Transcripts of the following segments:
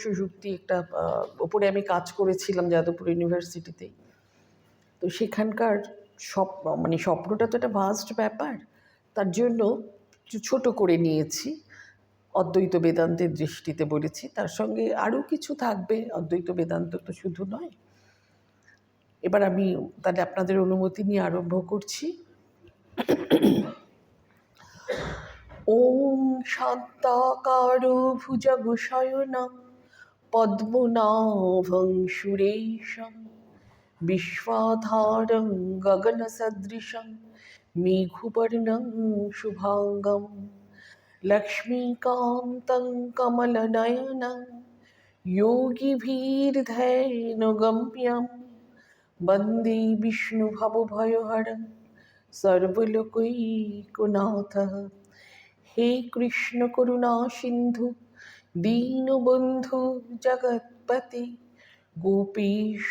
সুষুপ্তি একটা ওপরে আমি কাজ করেছিলাম যাদবপুর ইউনিভার্সিটিতে। তো সেখানকার স্বপ্নটা তো একটা ভাস্ট ব্যাপার, তার জন্য ছোট করে নিয়েছি, অদ্বৈত বেদান্তের দৃষ্টিতে বলেছি। তার সঙ্গে আরও কিছু থাকবে, অদ্বৈত বেদান্ত তো শুধু নয়। এবার আমি তাহলে আপনাদের অনুমতি নিয়ে আরম্ভ করছি। ওম শান্তাকারো ভুজগশয়নং পদ্মনাভং সুরেশং বিশ্বাধারং গগনসদৃশং মেঘবর্ণং শুভাঙ্গম লক্ষ্মীকান্तं কমলনয়नं योगिभिर्ध्यानगम्यं वन्दे विष्णुभवभयहरं सर्वलोकैकनाथः। हे कृष्ण करुणा सिन्धु दीनबन्धु जगत्पते गोपेश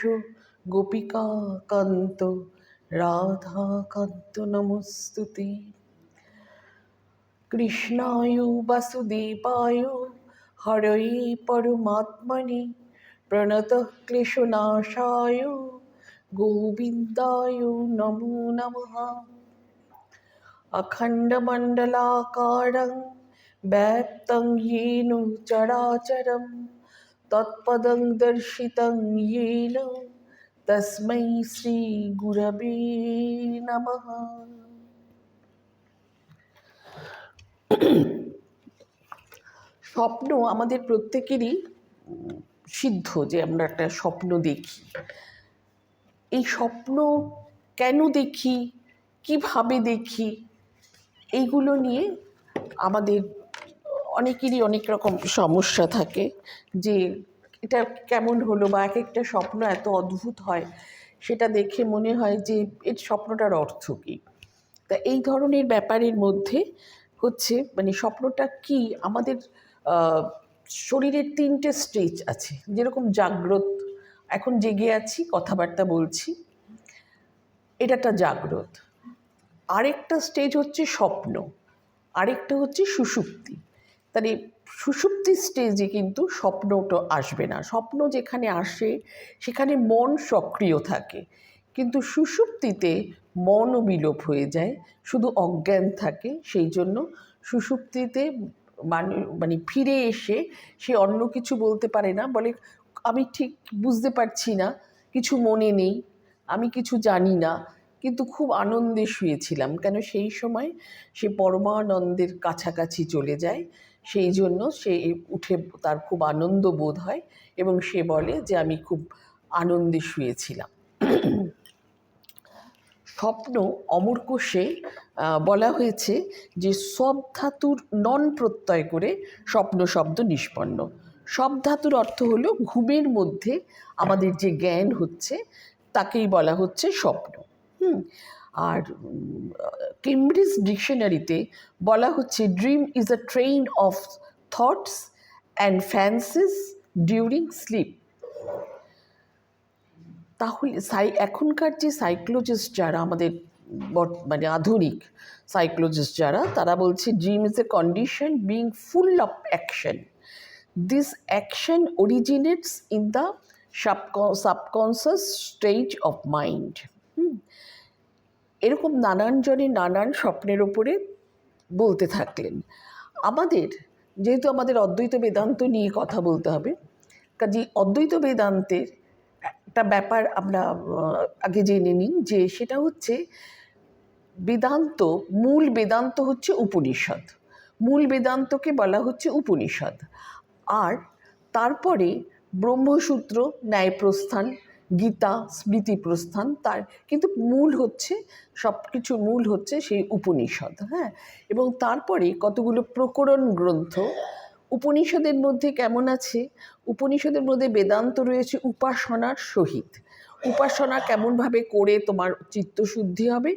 गोपिका कान्त राधाकान्त नमोस्तुते। कृष्णाय वासुदेवाय हरये परमात्मने प्रणतः क्लेशनाशाय गोविन्दाय नमो नमः। अखण्डमण्डलाकारं व्याप्तं येन चराचरं तत्पदं दर्शितं येन तस्मै श्रीगुरवे नमः। স্বপ্ন আমাদের প্রত্যেকেরই সিদ্ধ যে আমরা একটা স্বপ্ন দেখি। এই স্বপ্ন কেন দেখি, কিভাবে দেখি, এইগুলো নিয়ে আমাদের অনেকেরই অনেক রকম সমস্যা থাকে, যে এটা কেমন হলো, বা এক একটা স্বপ্ন এত অদ্ভুত হয়, সেটা দেখে মনে হয় যে এর স্বপ্নটার অর্থ কী। তা এই ধরনের ব্যাপারের মধ্যে হচ্ছে স্বপ্নটা কি, আমাদের শরীরের 3টে স্টেজ আছে। যেরকম জাগ্রত, এখন জেগে আছি, কথাবার্তা বলছি, এটা একটা জাগ্রত। আরেকটা স্টেজ হচ্ছে স্বপ্ন, আরেকটা হচ্ছে সুষুপ্তি। তাহলে সুষুপ্তি স্টেজে কিন্তু স্বপ্নটা আসবে না। স্বপ্ন যেখানে আসে সেখানে মন সক্রিয় থাকে, কিন্তু সুষুপ্তিতে মনও বিলোপ হয়ে যায়, শুধু অজ্ঞান থাকে। সেই জন্য সুষুপ্তিতে ফিরে এসে সে অন্য কিছু বলতে পারে না, বলে আমি ঠিক বুঝতে পারছি না, কিছু মনে নেই, আমি কিছু জানি না, কিন্তু খুব আনন্দে শুয়েছিলাম। কেন সেই সময় সে পরমানন্দের কাছাকাছি চলে যায়, সেই জন্য সে উঠে তার খুব আনন্দ বোধ হয় এবং সে বলে যে আমি খুব আনন্দে শুয়েছিলাম। স্বপ্ন অমর কোষে বলা হয়েছে যে সব ধাতুর নন প্রত্যয় করে স্বপ্ন শব্দ নিষ্পন্ন। সব ধাতুর অর্থ হলো ঘুমের মধ্যে আমাদের যে জ্ঞান হচ্ছে তাকেই বলা হচ্ছে স্বপ্ন। আর কেমব্রিজ ডিকশনারিতে বলা হচ্ছে dream is a train of thoughts and fancies during slip. তাহলে এখনকার যে সাইকোলজিস্ট যারা আমাদের আধুনিক সাইকোলজিস্ট যারা, তারা বলছে dream is a condition being full of action. This action originates in the subconscious stage of mind. এরকম নানান জনে নানান স্বপ্নের ওপরে বলতে থাকলেন। যেহেতু আমাদের অদ্বৈত বেদান্ত নিয়ে কথা বলতে হবে, কাজে অদ্বৈত বেদান্তের একটা ব্যাপার আমরা আগে জেনে নিই, যে সেটা হচ্ছে মূল বেদান্ত হচ্ছে উপনিষদ। মূল বেদান্তকে বলা হচ্ছে উপনিষদ। আর তারপরে ব্রহ্মসূত্র, ন্যায়প্রস্থান, গীতা, স্মৃতিপ্রস্থান, কিন্তু মূল হচ্ছে, সব কিছুর মূল হচ্ছে সেই উপনিষদ। এবং তারপরে কতগুলো প্রকরণ গ্রন্থ। উপনিষদের মধ্যে কেমন আছে, উপনিষদের মধ্যে বেদান্ত রয়েছে উপাসনার সহিত। উপাসনা কেমনভাবে করে তোমার চিত্তশুদ্ধি হবে,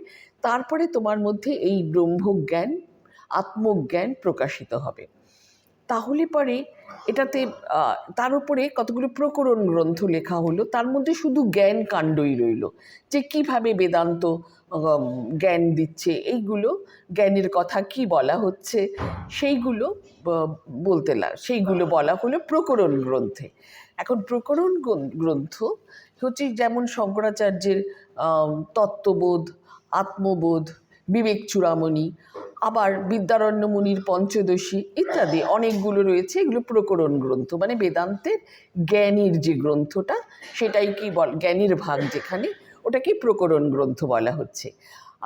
তারপরে তোমার মধ্যে এই ব্রহ্মজ্ঞান, আত্মজ্ঞান প্রকাশিত হবে। তাহলে পরে এটাতে তার উপরে কতগুলো প্রকরণ গ্রন্থ লেখা হলো, তার মধ্যে শুধু জ্ঞান কাণ্ডই রইল, যে কিভাবে বেদান্ত জ্ঞান দিচ্ছে, এইগুলো জ্ঞানের কথা কি বলা হচ্ছে সেইগুলো সেইগুলো বলা হলো প্রকরণ গ্রন্থে। এখন প্রকরণ গ্রন্থ হচ্ছে যেমন শঙ্করাচার্যের তত্ত্ববোধ, আত্মবোধ, বিবেক চূড়ামণি, আবার বিদ্যারণ্য মুনির পঞ্চদশী ইত্যাদি অনেকগুলো রয়েছে। এগুলো প্রকরণ গ্রন্থ, মানে বেদান্তের জ্ঞানীর যে গ্রন্থটা সেটাই কি জ্ঞানীর ভাগ যেখানে, ওটাকে প্রকরণ গ্রন্থ বলা হচ্ছে।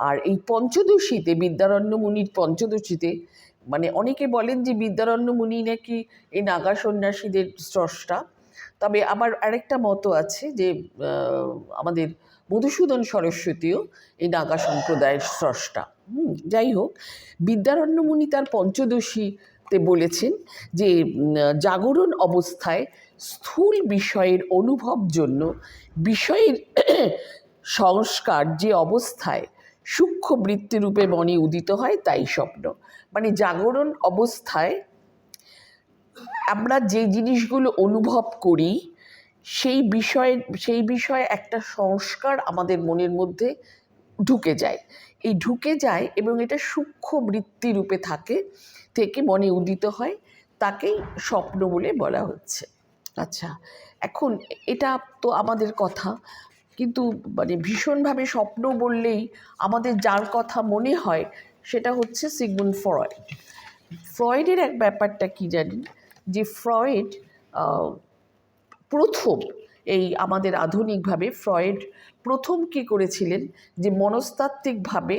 আর এই পঞ্চদশীতে, বিদ্যারণ্য মুনির পঞ্চদশীতে, মানে অনেকে বলেন যে বিদ্যারণ্য মুনি নাকি এই নাগা সন্ন্যাসীদের স্রষ্টা, তবে আবার আরেকটা মত আছে যে আমাদের মধুসূদন সরস্বতীও এই নাগা সম্প্রদায়ের স্রষ্টা। যাই হোক, বিদ্যারণ্য মুনি তার পঞ্চদশীতে বলেছেন যে জাগরণ অবস্থায় স্থূল বিষয়ের অনুভব জন্য বিষয়ের সংস্কার যে অবস্থায় সূক্ষ্ম বৃত্তিরূপে মনে উদিত হয় তাই স্বপ্ন। মানে জাগরণ অবস্থায় আমরা যে জিনিসগুলো অনুভব করি সেই বিষয়ে একটা সংস্কার আমাদের মনের মধ্যে ঢুকে যায় এবং এটা সূক্ষ্ম বৃত্তিরূপে থেকে মনে উদিত হয়, তাকেই স্বপ্ন বলে বলা হচ্ছে। আচ্ছা, এখন এটা তো আমাদের কথা, কিন্তু মানে ভীষণভাবে স্বপ্ন বললেই আমাদের যার কথা মনে হয় সেটা হচ্ছে সিগমুন্ড ফ্রয়েড। ফ্রয়েডের এক ব্যাপারটা কি জানেন, যে ফ্রয়েড প্রথম এই আমাদের আধুনিকভাবে ফ্রয়েড প্রথম কী করেছিলেন, যে মনস্তাত্ত্বিকভাবে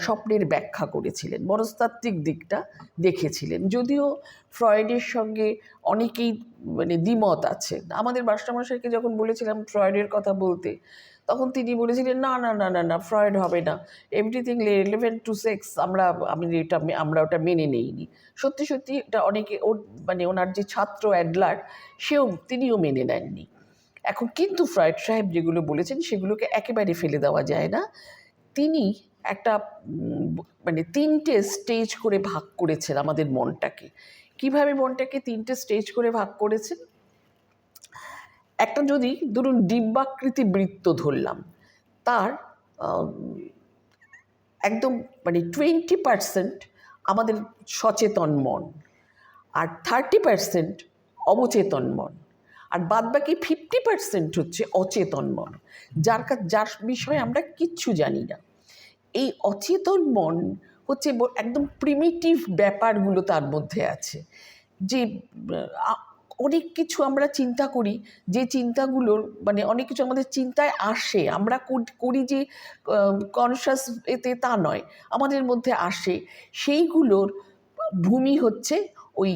স্বপ্নের ব্যাখ্যা করেছিলেন, মনস্তাত্ত্বিক দিকটা দেখেছিলেন। যদিও ফ্রয়েডের সঙ্গে অনেকেই মানে দ্বিমত আছে। আমাদের মাস্টারমশাইকে যখন বলেছিলাম ফ্রয়েডের কথা বলতে, তখন তিনি বলেছিলেন না না না না না ফ্রয়েড হবে না, এভরিথিং রিলেভেন্ট টু সেক্স আমরা ওটা মেনে নেইনি। সত্যি সত্যি এটা অনেকে ওনার যে ছাত্র অ্যাডলার তিনিও মেনে নেননি। এখন কিন্তু ফ্রয়েড সাহেব যেগুলো বলেছেন সেগুলোকে একেবারে ফেলে দেওয়া যায় না। তিনি একটা মানে 3টে স্টেজ করে ভাগ করেছেন আমাদের মনটাকে। কিভাবে মনটাকে 3টে স্টেজ করে ভাগ করেছেন, একটা যদি ধরুন ডিম্বাকৃতি বৃত্ত ধরলাম, তার একদম মানে 20% আমাদের সচেতন মন, আর 30% অবচেতন মন, আর বাদবাকি 50% হচ্ছে অচেতন মন, যার বিষয়ে আমরা কিচ্ছু জানি না। এই অচেতন মন হচ্ছে একদম প্রিমিটিভ ব্যাপারগুলো তার মধ্যে আছে, যে অনেক কিছু আমরা চিন্তা করি, যে চিন্তাগুলোর মানে অনেক কিছু আমাদের চিন্তায় আসে, আমরা করি যে কনসাস এতে তা নয়, আমাদের মধ্যে আসে, সেইগুলোর ভূমি হচ্ছে ওই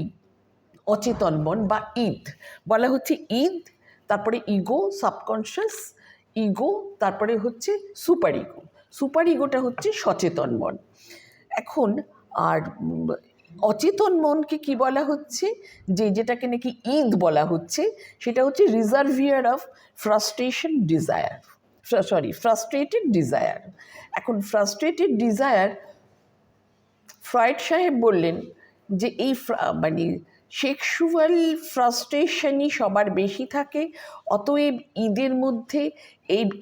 অচেতন মন বা ঈদ বলা হচ্ছে। ঈদ, তারপরে ইগো, সাবকনশিয়াস ইগো, তারপরে হচ্ছে সুপার ইগোটা হচ্ছে সচেতন মন। এখন আর অচেতন মনকে কি বলা হচ্ছে, যেটাকে নাকি ঈদ বলা হচ্ছে, সেটা হচ্ছে রিজার্ভিয়ার অফ ফ্রাস্ট্রেটেড ডিজায়ার। এখন ফ্রাস্ট্রেটেড ডিজায়ার, ফ্রয়েড সাহেব বললেন যে এই মানে সেক্সুয়াল ফ্রাস্ট্রেশনই সবার বেশি থাকে, অতএব ঈদের মধ্যে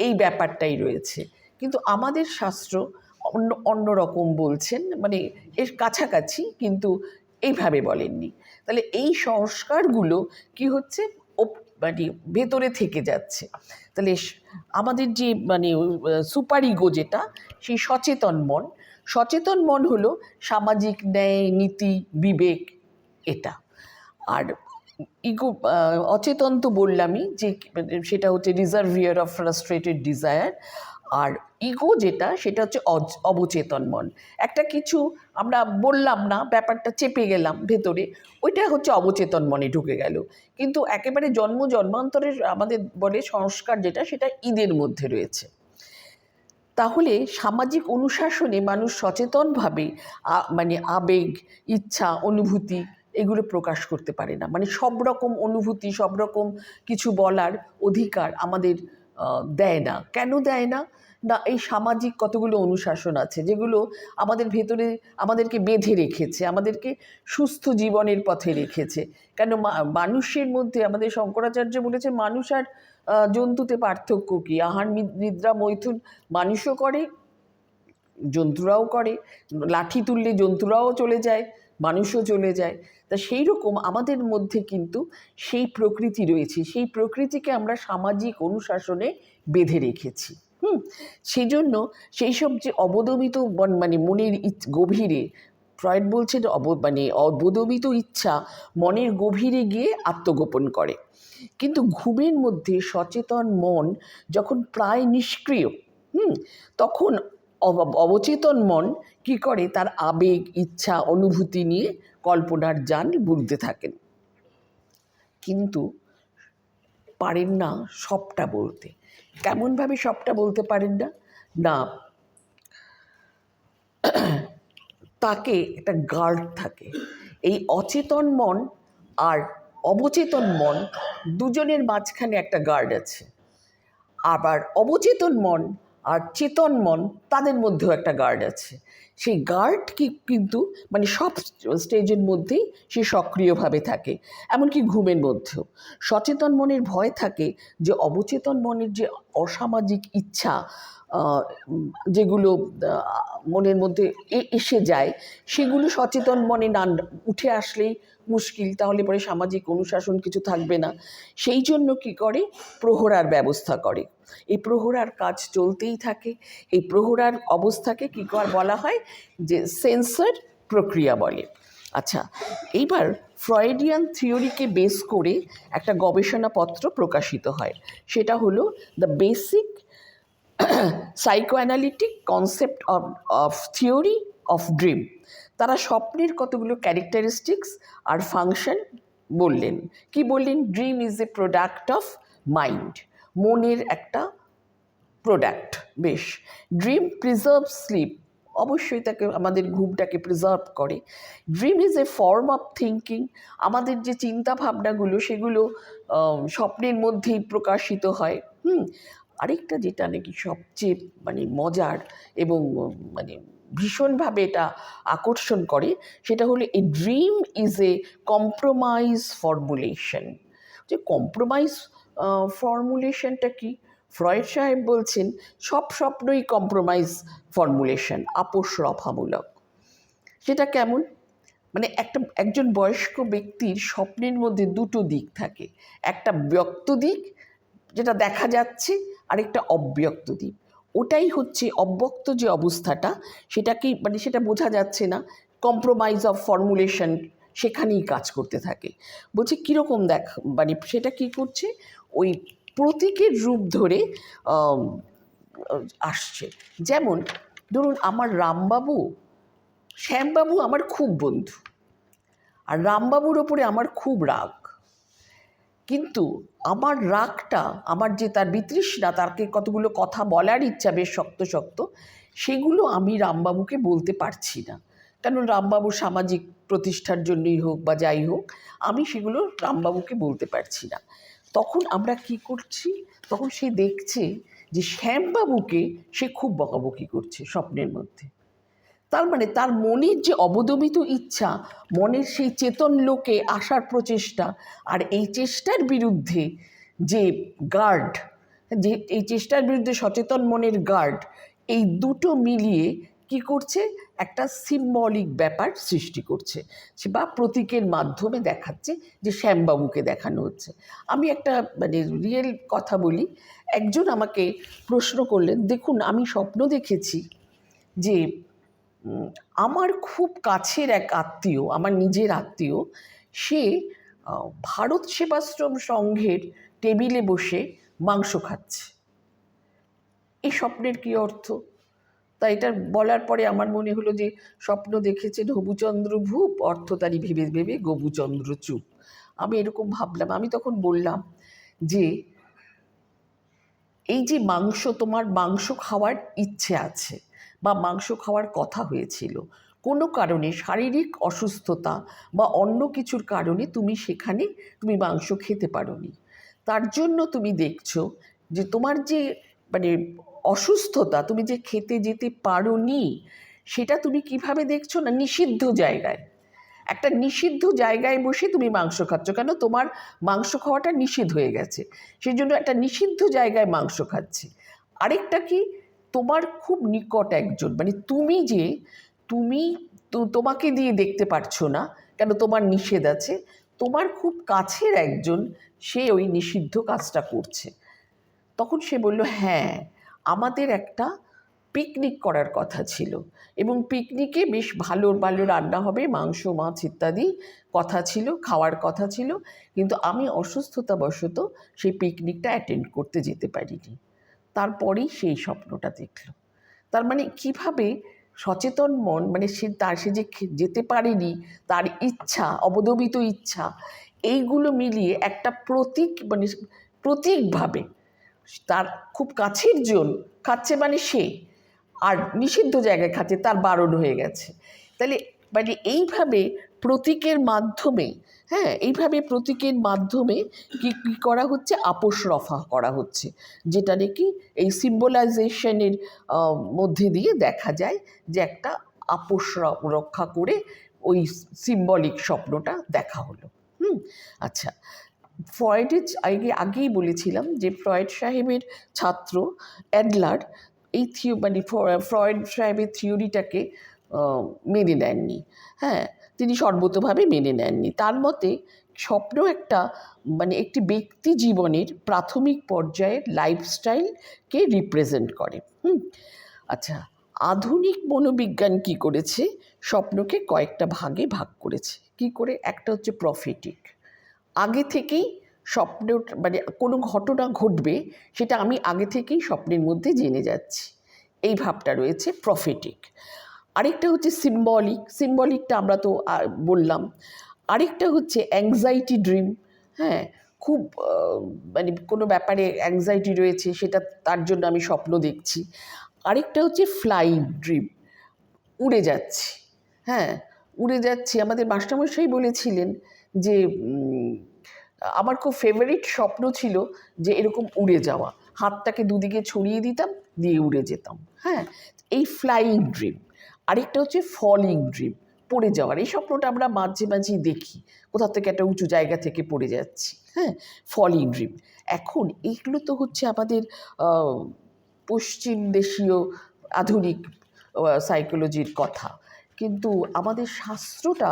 এই ব্যাপারটাই রয়েছে। কিন্তু আমাদের শাস্ত্র অন্যরকম বলছেন, মানে এর কাছাকাছি, কিন্তু এইভাবে বলেননি। তাহলে এই সংস্কারগুলো কি হচ্ছে, মানে ভেতরে থেকে যাচ্ছে। তাহলে আমাদের যে মানে সুপার ইগো যেটা, সেই সচেতন মন হলো সামাজিক ন্যায়, নীতি, বিবেক, এটা। আর ইগো, অচেতন তো বললামই যে সেটা হচ্ছে রিজার্ভিয়ার অফ ফ্রাস্ট্রেটেড ডিজায়ার। আর ইগো যেটা, সেটা হচ্ছে অবচেতন মন। একটা কিছু আমরা বললাম না, ব্যাপারটা চেপে গেলাম ভেতরে, ওইটা হচ্ছে অবচেতন মনে ঢুকে গেল। কিন্তু একেবারে জন্মান্তরের আমাদের বলে সংস্কার যেটা, সেটা ঈদের মধ্যে রয়েছে। তাহলে সামাজিক অনুশাসনে মানুষ সচেতনভাবে মানে আবেগ, ইচ্ছা, অনুভূতি এগুলো প্রকাশ করতে পারে না। মানে সব রকম অনুভূতি, সব রকম কিছু বলার অধিকার আমাদের দেয় না। কেন দেয় না? না, এই সামাজিক কতগুলো অনুশাসন আছে যেগুলো আমাদের ভেতরে আমাদেরকে বেঁধে রেখেছে, আমাদেরকে সুস্থ জীবনের পথে রেখেছে। কেন মানুষের মধ্যে আমাদের শঙ্করাচার্য বলেছে মানুষ আর জন্তুতে পার্থক্য কী? আহার নিদ্রা মৈথুন মানুষও করে, জন্তুরাও করে। লাঠি তুললে জন্তুরাও চলে যায়, মানুষও চলে যায়। তা সেই রকম আমাদের মধ্যে কিন্তু সেই প্রকৃতি রয়েছে, সেই প্রকৃতিকে আমরা সামাজিক অনুশাসনে বেঁধে রেখেছি। সেই জন্য সেই সব যে অবদমিত মানে মনের গভীরে, ফ্রয়েড বলছেন অবদমিত ইচ্ছা মনের গভীরে গিয়ে আত্মগোপন করে। কিন্তু ঘুমের মধ্যে সচেতন মন যখন প্রায় নিষ্ক্রিয়, তখন অবচেতন মন কি করে? তার আবেগ, ইচ্ছা, অনুভূতি নিয়ে কল্পনার যান বুনতে থাকেন, কিন্তু পারেন না সবটা বলতে। কেমনভাবে সবটা বলতে পারেন না? না, তাকে একটা গার্ড থাকে। এই অচেতন মন আর অবচেতন মন দুজনের মাঝখানে একটা গার্ড আছে। আবার অবচেতন মন আর চেতন মন তাদের মধ্যেও একটা গার্ড আছে। সেই গার্ড কিন্তু মানে সব স্টেজের মধ্যেই সে সক্রিয়ভাবে থাকে, এমনকি ঘুমের মধ্যেও। সচেতন মনের ভয় থাকে যে অবচেতন মনের যে অসামাজিক ইচ্ছা যেগুলো মনের মধ্যে এসে যায়, সেগুলো সচেতন মনে না উঠে আসলেই মুশকিল, তাহলে পরে সামাজিক অনুশাসন কিছু থাকবে না। সেই জন্য কি করে? প্রহরার ব্যবস্থা করে। এই প্রহরার কাজ চলতেই থাকে। এই প্রহরার অবস্থাকে কী বলা হয়? যে সেন্সর প্রক্রিয়া বলে। আচ্ছা, এইবার ফ্রয়েডিয়ান থিওরিকে বেস করে একটা গবেষণাপত্র প্রকাশিত হয়, সেটা হলো the basic psychoanalytic concept of theory of dream. তারা স্বপ্নের কতগুলো ক্যারেক্টারিস্টিক্স আর ফাংশন বললেন। কি বললেন? Dream is a product of mind, মনের একটা প্রোডাক্ট। বেশ, ড্রিম প্রিজার্ভ স্লিপ, অবশ্যই তাকে আমাদের ঘুমটাকে প্রিজার্ভ করে। Dream is a form of thinking, আমাদের যে চিন্তা ভাবনাগুলো সেগুলো স্বপ্নের মধ্যেই প্রকাশিত হয়। আরেকটা যেটা নাকি সবচেয়ে মানে মজার এবং মানে ভীষণভাবে এটা আকর্ষণ করে, সেটা হলো a dream is a compromise formulation. যে কম্প্রোমাইজ ফর্মুলেশনটা কি? ফ্রয়েড সাহেব বলছেন সব স্বপ্নই কম্প্রোমাইজ ফর্মুলেশন, আপোষ রফামূলক। সেটা কেমন? মানে একজন বয়স্ক ব্যক্তির স্বপ্নের মধ্যে দুটো দিক থাকে, একটা ব্যক্ত দিক যেটা দেখা যাচ্ছে, আরেকটা অব্যক্ত দিক। ওটাই হচ্ছে অব্যক্ত যে অবস্থাটা, সেটাকেই মানে সেটা বোঝা যাচ্ছে না, কম্প্রোমাইজ অফ ফর্মুলেশন সেখানেই কাজ করতে থাকে। বলছে কীরকম মানে সেটা কি করছে? ওই প্রতীকের রূপ ধরে আসছে। যেমন ধরুন আমার রামবাবু, শ্যামবাবু আমার খুব বন্ধু, আর রামবাবুর ওপরে আমার খুব রাগ। কিন্তু আমার রাগটা, আমার যে তার বিতৃষ্ণা, তাকে কতগুলো কথা বলার ইচ্ছা বেশ শক্ত শক্ত, সেগুলো আমি রামবাবুকে বলতে পারছি না। কারণ রামবাবু সামাজিক প্রতিষ্ঠার জন্যই হোক বা যাই হোক, আমি সেগুলো রামবাবুকে বলতে পারছি না। তখন আমরা কি করছি? তখন সে দেখছে যে শ্যামবাবুকে সে খুব বকাবকি করছে স্বপ্নের মধ্যে। তার মানে তার মনের যে অবদমিত ইচ্ছা, মনের সেই চেতন লোকে আসার প্রচেষ্টা, আর এই চেষ্টার বিরুদ্ধে যে গার্ড, যে এই চেষ্টার বিরুদ্ধে সচেতন মনের গার্ড, এই দুটো মিলিয়ে কি করছে? একটা সিম্বলিক ব্যাপার সৃষ্টি করছে, বা প্রতীকের মাধ্যমে দেখাচ্ছে যে শ্যামবাবুকে দেখানো হচ্ছে। আমি একটা মানে রিয়েল কথা বলি। একজন আমাকে প্রশ্ন করলেন, দেখুন আমি স্বপ্ন দেখেছি যে আমার খুব কাছের এক আত্মীয়, আমার নিজের আত্মীয়, সে ভারত সেবাশ্রম সংঘের টেবিলে বসে মাংস খাচ্ছে। এই স্বপ্নের কী অর্থ? তাই এটা বলার পরে আমার মনে হলো যে স্বপ্ন দেখেছেন হবুচন্দ্র ভূপ, অর্থ তারই ভেবে ভেবে গবুচন্দ্র চুপ। আমি এরকম ভাবলাম। আমি তখন বললাম যে এই যে মাংস, তোমার মাংস খাওয়ার ইচ্ছে আছে বা মাংস খাওয়ার কথা হয়েছিল, কোনো কারণে শারীরিক অসুস্থতা বা অন্য কিছুর কারণে তুমি সেখানে মাংস খেতে পারোনি। তার জন্য তুমি দেখছো যে তোমার যে মানে অসুস্থতা, তুমি যে খেতে যেতে পারোনি, সেটা তুমি কিভাবে দেখছো না, নিষিদ্ধ জায়গায়, একটা নিষিদ্ধ জায়গায় বসে তুমি মাংস খাচ্ছ। কেন? তোমার মাংস খাওয়াটা নিষিদ্ধ হয়ে গেছে, সেই জন্য একটা নিষিদ্ধ জায়গায় মাংস খাচ্ছি। আরেকটা কি, তোমার খুব নিকট একজন, মানে তুমি তোমাকে দিয়ে দেখতে পারছো না, কেন? তোমার নিষেধ আছে। তোমার খুব কাছের একজন, সে ওই নিষিদ্ধ কাজটা করছে। তখন সে বলল, হ্যাঁ, আমাদের একটা পিকনিক করার কথা ছিল, এবং পিকনিকে বেশ ভালো ভালো রান্না হবে, মাংস মাছ ইত্যাদি কথা ছিল, খাওয়ার কথা ছিল, কিন্তু আমি অসুস্থতাবশত সেই পিকনিকটা অ্যাটেন্ড করতে যেতে পারিনি। তারপরেই সেই স্বপ্নটা দেখল। তার মানে কিভাবে সচেতন মন, মানে সে যে যেতে পারেনি, তার ইচ্ছা, অবদমিত ইচ্ছা, এইগুলো মিলিয়ে একটা প্রতীক, মানে প্রতীকভাবে তার খুব কাছের জন খাচ্ছে, মানে সে, আর নিষিদ্ধ জায়গায় খাচ্ছে, তার বারণ হয়ে গেছে। তাহলে মানে এইভাবে প্রতীকের মাধ্যমে, হ্যাঁ, এইভাবে প্রতীকের মাধ্যমে কি কী করা হচ্ছে, আপোষ রফা করা হচ্ছে, যেটা নাকি এই সিম্বলাইজেশনের মধ্যে দিয়ে দেখা যায় যে একটা আপোষ রক্ষা করে ওই সিম্বলিক স্বপ্নটা দেখা হলো। আচ্ছা, ফ্রয়েডের আগেই বলেছিলাম যে ফ্রয়েড সাহেবের ছাত্র অ্যাডলার এই মানে ফ্রয়েড সাহেবের থিওরিটাকে মেনে নেননি। হ্যাঁ, তিনি সর্বতোভাবে মেনে নেননি। তার মতে স্বপ্ন একটা মানে একটি ব্যক্তি জীবনের প্রাথমিক পর্যায়ের লাইফস্টাইলকে রিপ্রেজেন্ট করে। আচ্ছা, আধুনিক মনোবিজ্ঞান কি করেছে, স্বপ্নকে কয়েকটা ভাগে ভাগ করেছে। কি করে? একটা হচ্ছে প্রফেটিক, আগে থেকেই স্বপ্ন, মানে কোনো ঘটনা ঘটবে সেটা আমি আগে থেকেই স্বপ্নের মধ্যে জেনে যাচ্ছি, এই ভাবটা রয়েছে প্রফেটিক। আরেকটা হচ্ছে সিম্বলিকটা আমরা তো বললাম। আরেকটা হচ্ছে অ্যাংজাইটি ড্রিম। হ্যাঁ, খুব মানে কোনো ব্যাপারে অ্যাংজাইটি রয়েছে, সেটা তার জন্য আমি স্বপ্ন দেখছি। আরেকটা হচ্ছে ফ্লাইং ড্রিম, উড়ে যাচ্ছি। হ্যাঁ, উড়ে যাচ্ছি। আমাদের মাস্টারমশাই বলেছিলেন যে আমার খুব ফেভারিট স্বপ্ন ছিল যে এরকম উড়ে যাওয়া, হাতটাকে দুদিকে ছড়িয়ে দিতাম, দিয়ে উড়ে যেতাম। হ্যাঁ, এই ফ্লাইং ড্রিম। আরেকটা হচ্ছে ফলিং ড্রিম, পড়ে যাওয়ার। এই স্বপ্নটা আমরা মাঝে মাঝেই দেখি, কোথাও থেকে একটা উঁচু জায়গা থেকে পড়ে যাচ্ছি। হ্যাঁ, ফলিং ড্রিম। এখন এইগুলো তো হচ্ছে আমাদের পশ্চিম দেশীয় আধুনিক সাইকোলজির কথা, কিন্তু আমাদের শাস্ত্রটা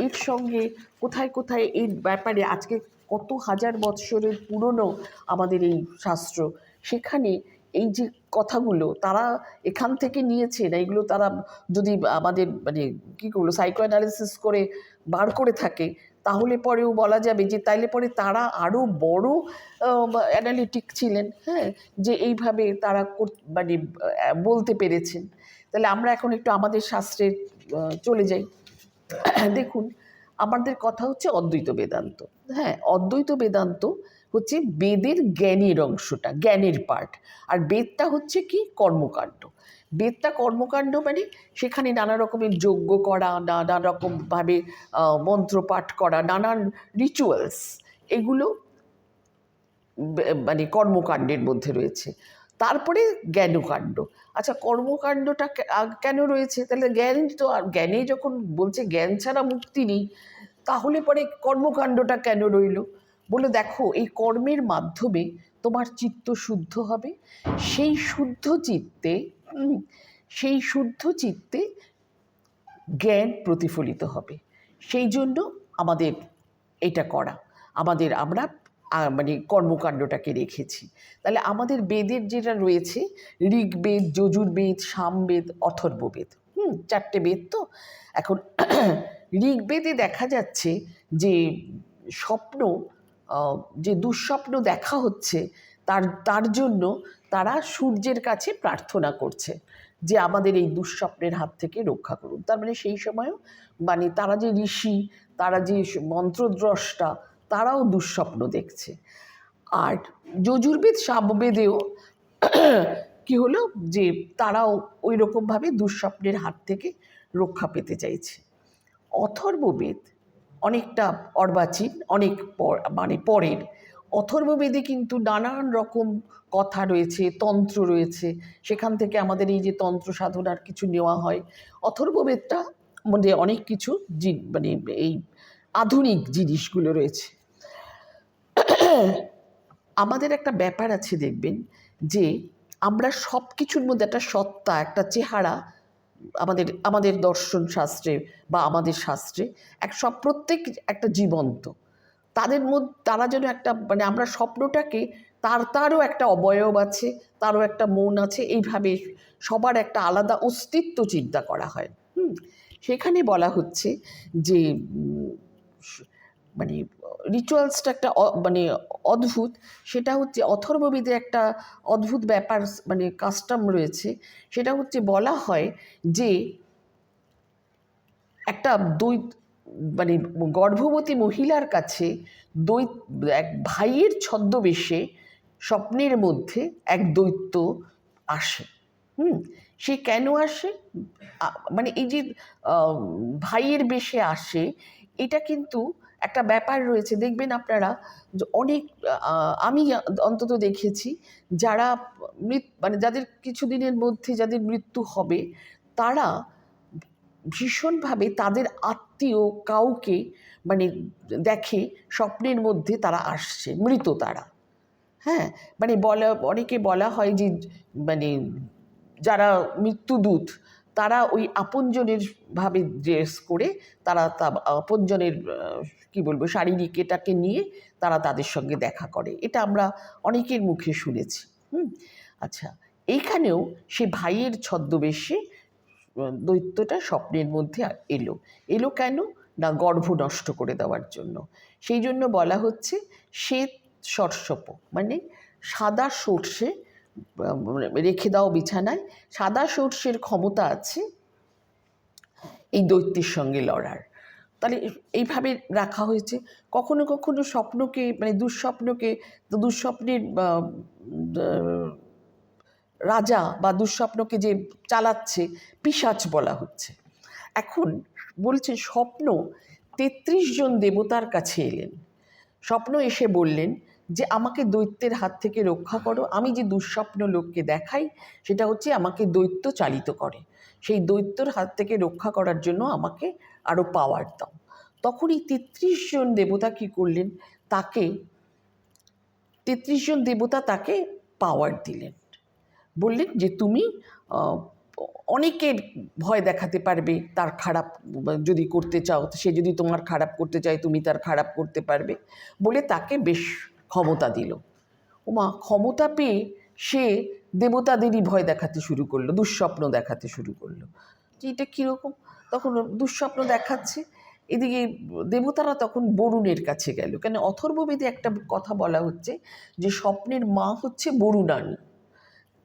এর সঙ্গে কোথায় কোথায় এই ব্যাপারে, আজকে কত হাজার বৎসরের পুরনো আমাদের এই শাস্ত্র, সেখানে এই যে কথাগুলো তারা এখান থেকে নিয়েছেন, এইগুলো তারা যদি আমাদের মানে কী করলো সাইকো অ্যানালিসিস করে বার করে থাকে, তাহলে পরেও বলা যাবে যে তাইলে পরে তারা আরও বড় অ্যানালিটিক ছিলেন। হ্যাঁ, যে এইভাবে তারা মানে বলতে পেরেছেন। তাহলে আমরা এখন একটু আমাদের শাস্ত্রে চলে যাই। দেখুন, আমাদের কথা হচ্ছে অদ্বৈত বেদান্ত। হ্যাঁ, অদ্বৈত বেদান্ত হচ্ছে বেদের জ্ঞানের অংশটা, জ্ঞানের পার্ট, আর বেদটা হচ্ছে কি কর্মকাণ্ড। বেদটা কর্মকাণ্ড, মানে সেখানে নানা রকমের যজ্ঞ করা, নানা রকমভাবে মন্ত্রপাঠ করা, নানান রিচুয়ালস, এগুলো মানে কর্মকাণ্ডের মধ্যে রয়েছে। তারপরে জ্ঞানকাণ্ড। আচ্ছা, কর্মকাণ্ডটা কেন রয়েছে? তাহলে জ্ঞান তো, আর জ্ঞানে যখন বলছে জ্ঞান ছাড়া মুক্তি নেই, তাহলে পরে কর্মকাণ্ডটা কেন রইল? বলে দেখো, এই কর্মের মাধ্যমে তোমার চিত্ত শুদ্ধ হবে, সেই শুদ্ধ চিত্তে জ্ঞান প্রতিফলিত হবে। সেই জন্য আমাদের এটা করা, আমরা মানে কর্মকাণ্ডটাকে রেখেছি। তাহলে আমাদের বেদের যেটা রয়েছে, ঋগ্বেদ, যজুর্বেদ, সামবেদ, অথর্ববেদ, 4টে বেদ। তো এখন ঋগ্বেদে দেখা যাচ্ছে যে স্বপ্ন, যে দুঃস্বপ্ন দেখা হচ্ছে, তার জন্য তারা সূর্যের কাছে প্রার্থনা করছে যে আমাদের এই দুঃস্বপ্নের হাত থেকে রক্ষা করুন। তার মানে সেই সময়ও মানে তারা যে ঋষি, তারা যে মন্ত্রদ্রষ্টা, তারাও দুঃস্বপ্ন দেখছে। আর যজুর্বেদ, সামবেদেও কি হলো যে তারাও ওই রকমভাবে দুঃস্বপ্নের হাত থেকে রক্ষা পেতে চাইছে। অথর্ববেদ অনেকটা অর্বাচীন, অনেক মানে পরের। অথর্ববেদে কিন্তু নানান রকম কথা রয়েছে, তন্ত্র রয়েছে, সেখান থেকে আমাদের এই যে তন্ত্র সাধনার কিছু নেওয়া হয়। অথর্ববেদটা মানে অনেক কিছু মানে এই আধুনিক জিনিসগুলো রয়েছে। আমাদের একটা ব্যাপার আছে দেখবেন, যে আমরা সব কিছুর মধ্যে একটা সত্তা, একটা চেহারা, আমাদের দর্শন শাস্ত্রে বা আমাদের শাস্ত্রে প্রত্যেক একটা জীবন্ত, তাদের মধ্যে তারা যেন একটা মানে আমরা স্বপ্নটাকে তারও একটা অবয়ব আছে, তারও একটা মন আছে, এইভাবে সবার একটা আলাদা অস্তিত্ব চিন্তা করা হয়। সেখানে বলা হচ্ছে যে মানে রিচুয়ালসটা একটা মানে অদ্ভুত। সেটা হচ্ছে অথর্ববেদে একটা অদ্ভুত ব্যাপার মানে কাস্টম রয়েছে। সেটা হচ্ছে বলা হয় যে একটা মানে গর্ভবতী মহিলার কাছে এক ভাইয়ের ছদ্মবেশে স্বপ্নের মধ্যে এক দৈত্য আসে। সে কেন আসে, মানে এই যে ভাইয়ের বেশে আসে, এটা কিন্তু একটা ব্যাপার রয়েছে। দেখবেন আপনারা অনেক, আমি অন্তত দেখেছি, যারা মানে যাদের কিছুদিনের মধ্যে যাদের মৃত্যু হবে, তারা ভীষণভাবে তাদের আত্মীয় কাউকে মানে দেখে স্বপ্নের মধ্যে তারা আসছে, মৃত তারা। হ্যাঁ, মানে অনেকে বলা হয় যে মানে যারা মৃত্যুদূত, তারা ওই আপনজনের ভাবে ড্রেস করে, তারা আপনজনের কি বলবো শারীরিক এটাকে নিয়ে তারা তাদের সঙ্গে দেখা করে। এটা আমরা অনেকের মুখে শুনেছি। আচ্ছা, এইখানেও সে ভাইয়ের ছদ্মবেশে দৈত্যটা স্বপ্নের মধ্যে এলো কেন না, গর্ভ নষ্ট করে দেওয়ার জন্য। সেই জন্য বলা হচ্ছে শ্বেত সর্ষপ, মানে সাদা সর্ষে রেখে দাও বিছানায়। সাদা সর্ষের ক্ষমতা আছে এই দৈত্যের সঙ্গে লড়ার। তাহলে এইভাবে রাখা হয়েছে। কখনো কখনো স্বপ্নকে মানে দুঃস্বপ্নের রাজা বা দুঃস্বপ্নকে যে চালাচ্ছে পিশাচ বলা হচ্ছে। এখন বলছে স্বপ্ন ৩৩ জন দেবতার কাছে এলেন। স্বপ্ন এসে বললেন যে আমাকে দৈত্যের হাত থেকে রক্ষা করো, আমি যে দুঃস্বপ্ন লোককে দেখাই সেটা হচ্ছে আমাকে দৈত্য চালিত করে, সেই দৈত্যর হাত থেকে রক্ষা করার জন্য আমাকে আরও পাওয়ার দাও। তখন এই ৩৩ জন দেবতা কী করলেন, ৩৩ জন দেবতা তাকে পাওয়ার দিলেন। বললেন যে তুমি অনেকের ভয় দেখাতে পারবে, তার খারাপ যদি করতে চাও, সে যদি তোমার খারাপ করতে চায় তুমি তার খারাপ করতে পারবে বলে তাকে বেশ ক্ষমতা দিল। ওমা, ক্ষমতা পেয়ে সে দেবতাদেরই ভয় দেখাতে শুরু করলো, দুঃস্বপ্ন দেখাতে শুরু করলো। যে এটা কীরকম, তখন দুঃস্বপ্ন দেখাচ্ছে। এদিকে দেবতারা তখন বরুণের কাছে গেল, কেন অথর্ববেদে একটা কথা বলা হচ্ছে যে স্বপ্নের মা হচ্ছে বরুণানী।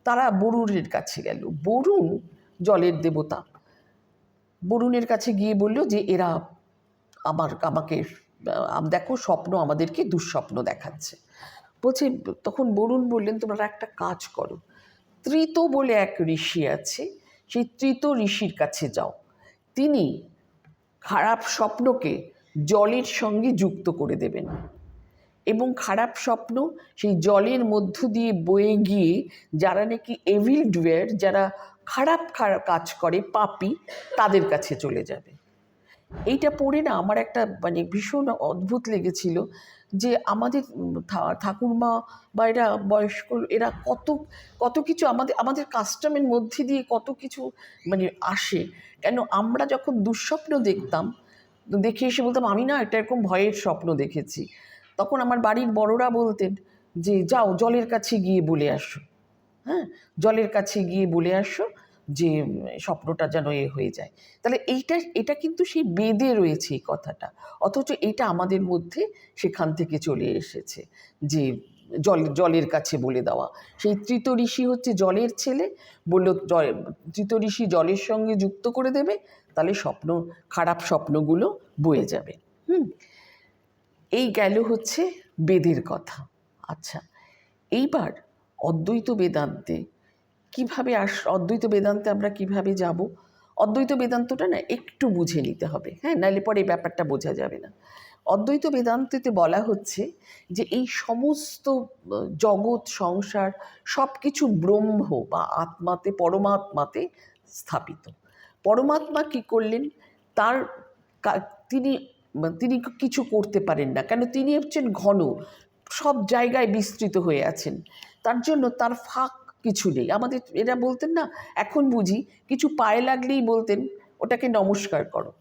তারা বরুণের কাছে গেল। বরুণ জলের দেবতা। বরুণের কাছে গিয়ে বলল যে এরা আমাকে দেখো স্বপ্ন আমাদেরকে দুঃস্বপ্ন দেখাচ্ছে। বলছে, তখন বরুণ বললেন তোমরা একটা কাজ করো, ত্রিত বলে এক ঋষি আছে, সেই ত্রিত ঋষির কাছে যাও, তিনি খারাপ স্বপ্নকে জলের সঙ্গে যুক্ত করে দেবেন এবং খারাপ স্বপ্ন সেই জলের মধ্য দিয়ে বয়ে গিয়ে যারা নাকি এভিল ডুয়ার, যারা খারাপ কাজ করে, পাপী, তাদের কাছে চলে যাবে। এইটা পড়ে না আমার একটা মানে ভীষণ অদ্ভুত লেগেছিল যে আমাদের ঠাকুরমা বা এরা বয়স্ক এরা কত কিছু আমাদের কাস্টমের মধ্যে দিয়ে কত কিছু মানে আসে। কেন আমরা যখন দুঃস্বপ্ন দেখতাম, দেখে এসে বলতাম আমি না এটা এরকম ভয়ের স্বপ্ন দেখেছি, তখন আমার বাড়ির বড়রা বলতেন যে যাও জলের কাছে গিয়ে বলে আসো। হ্যাঁ, জলের কাছে গিয়ে বলে আসো যে স্বপ্নটা যেন হয়ে যায়। তাহলে এটা কিন্তু সেই বেদে রয়েছে এই কথাটা, অথচ এটা আমাদের মধ্যে সেখান থেকে চলে এসেছে যে জলের কাছে বলে দেওয়া। সেই ত্রিত ঋষি হচ্ছে জলের ছেলে, বলল ত্রিত ঋষি জলের সঙ্গে যুক্ত করে দেবে, তাহলে খারাপ স্বপ্নগুলো বয়ে যাবে। এই গেল হচ্ছে বেদের কথা। আচ্ছা, এইবার অদ্বৈত বেদান্তে অদ্বৈত বেদান্তে আমরা কিভাবে যাব? অদ্বৈত বেদান্তটা না একটু বুঝে নিতে হবে, হ্যাঁ, নাহলে পরে এই ব্যাপারটা বোঝা যাবে না। অদ্বৈত বেদান্তেতে বলা হচ্ছে যে এই সমস্ত জগৎ সংসার সব কিছু ব্রহ্ম বা আত্মাতে, পরমাত্মাতে স্থাপিত। পরমাত্মা কি করলেন, তার তিনি তিনি কিছু করতে পারেন না, কেন তিনি হচ্ছেন ঘন, সব জায়গায় বিস্তৃত হয়ে আছেন। তার জন্য তার ফাঁক কিছু নেই। আমাদের এরা বলতেন না, এখন বুঝি কিছু পায়ে লাগলেই বলতেন ওটাকে নমস্কার করো।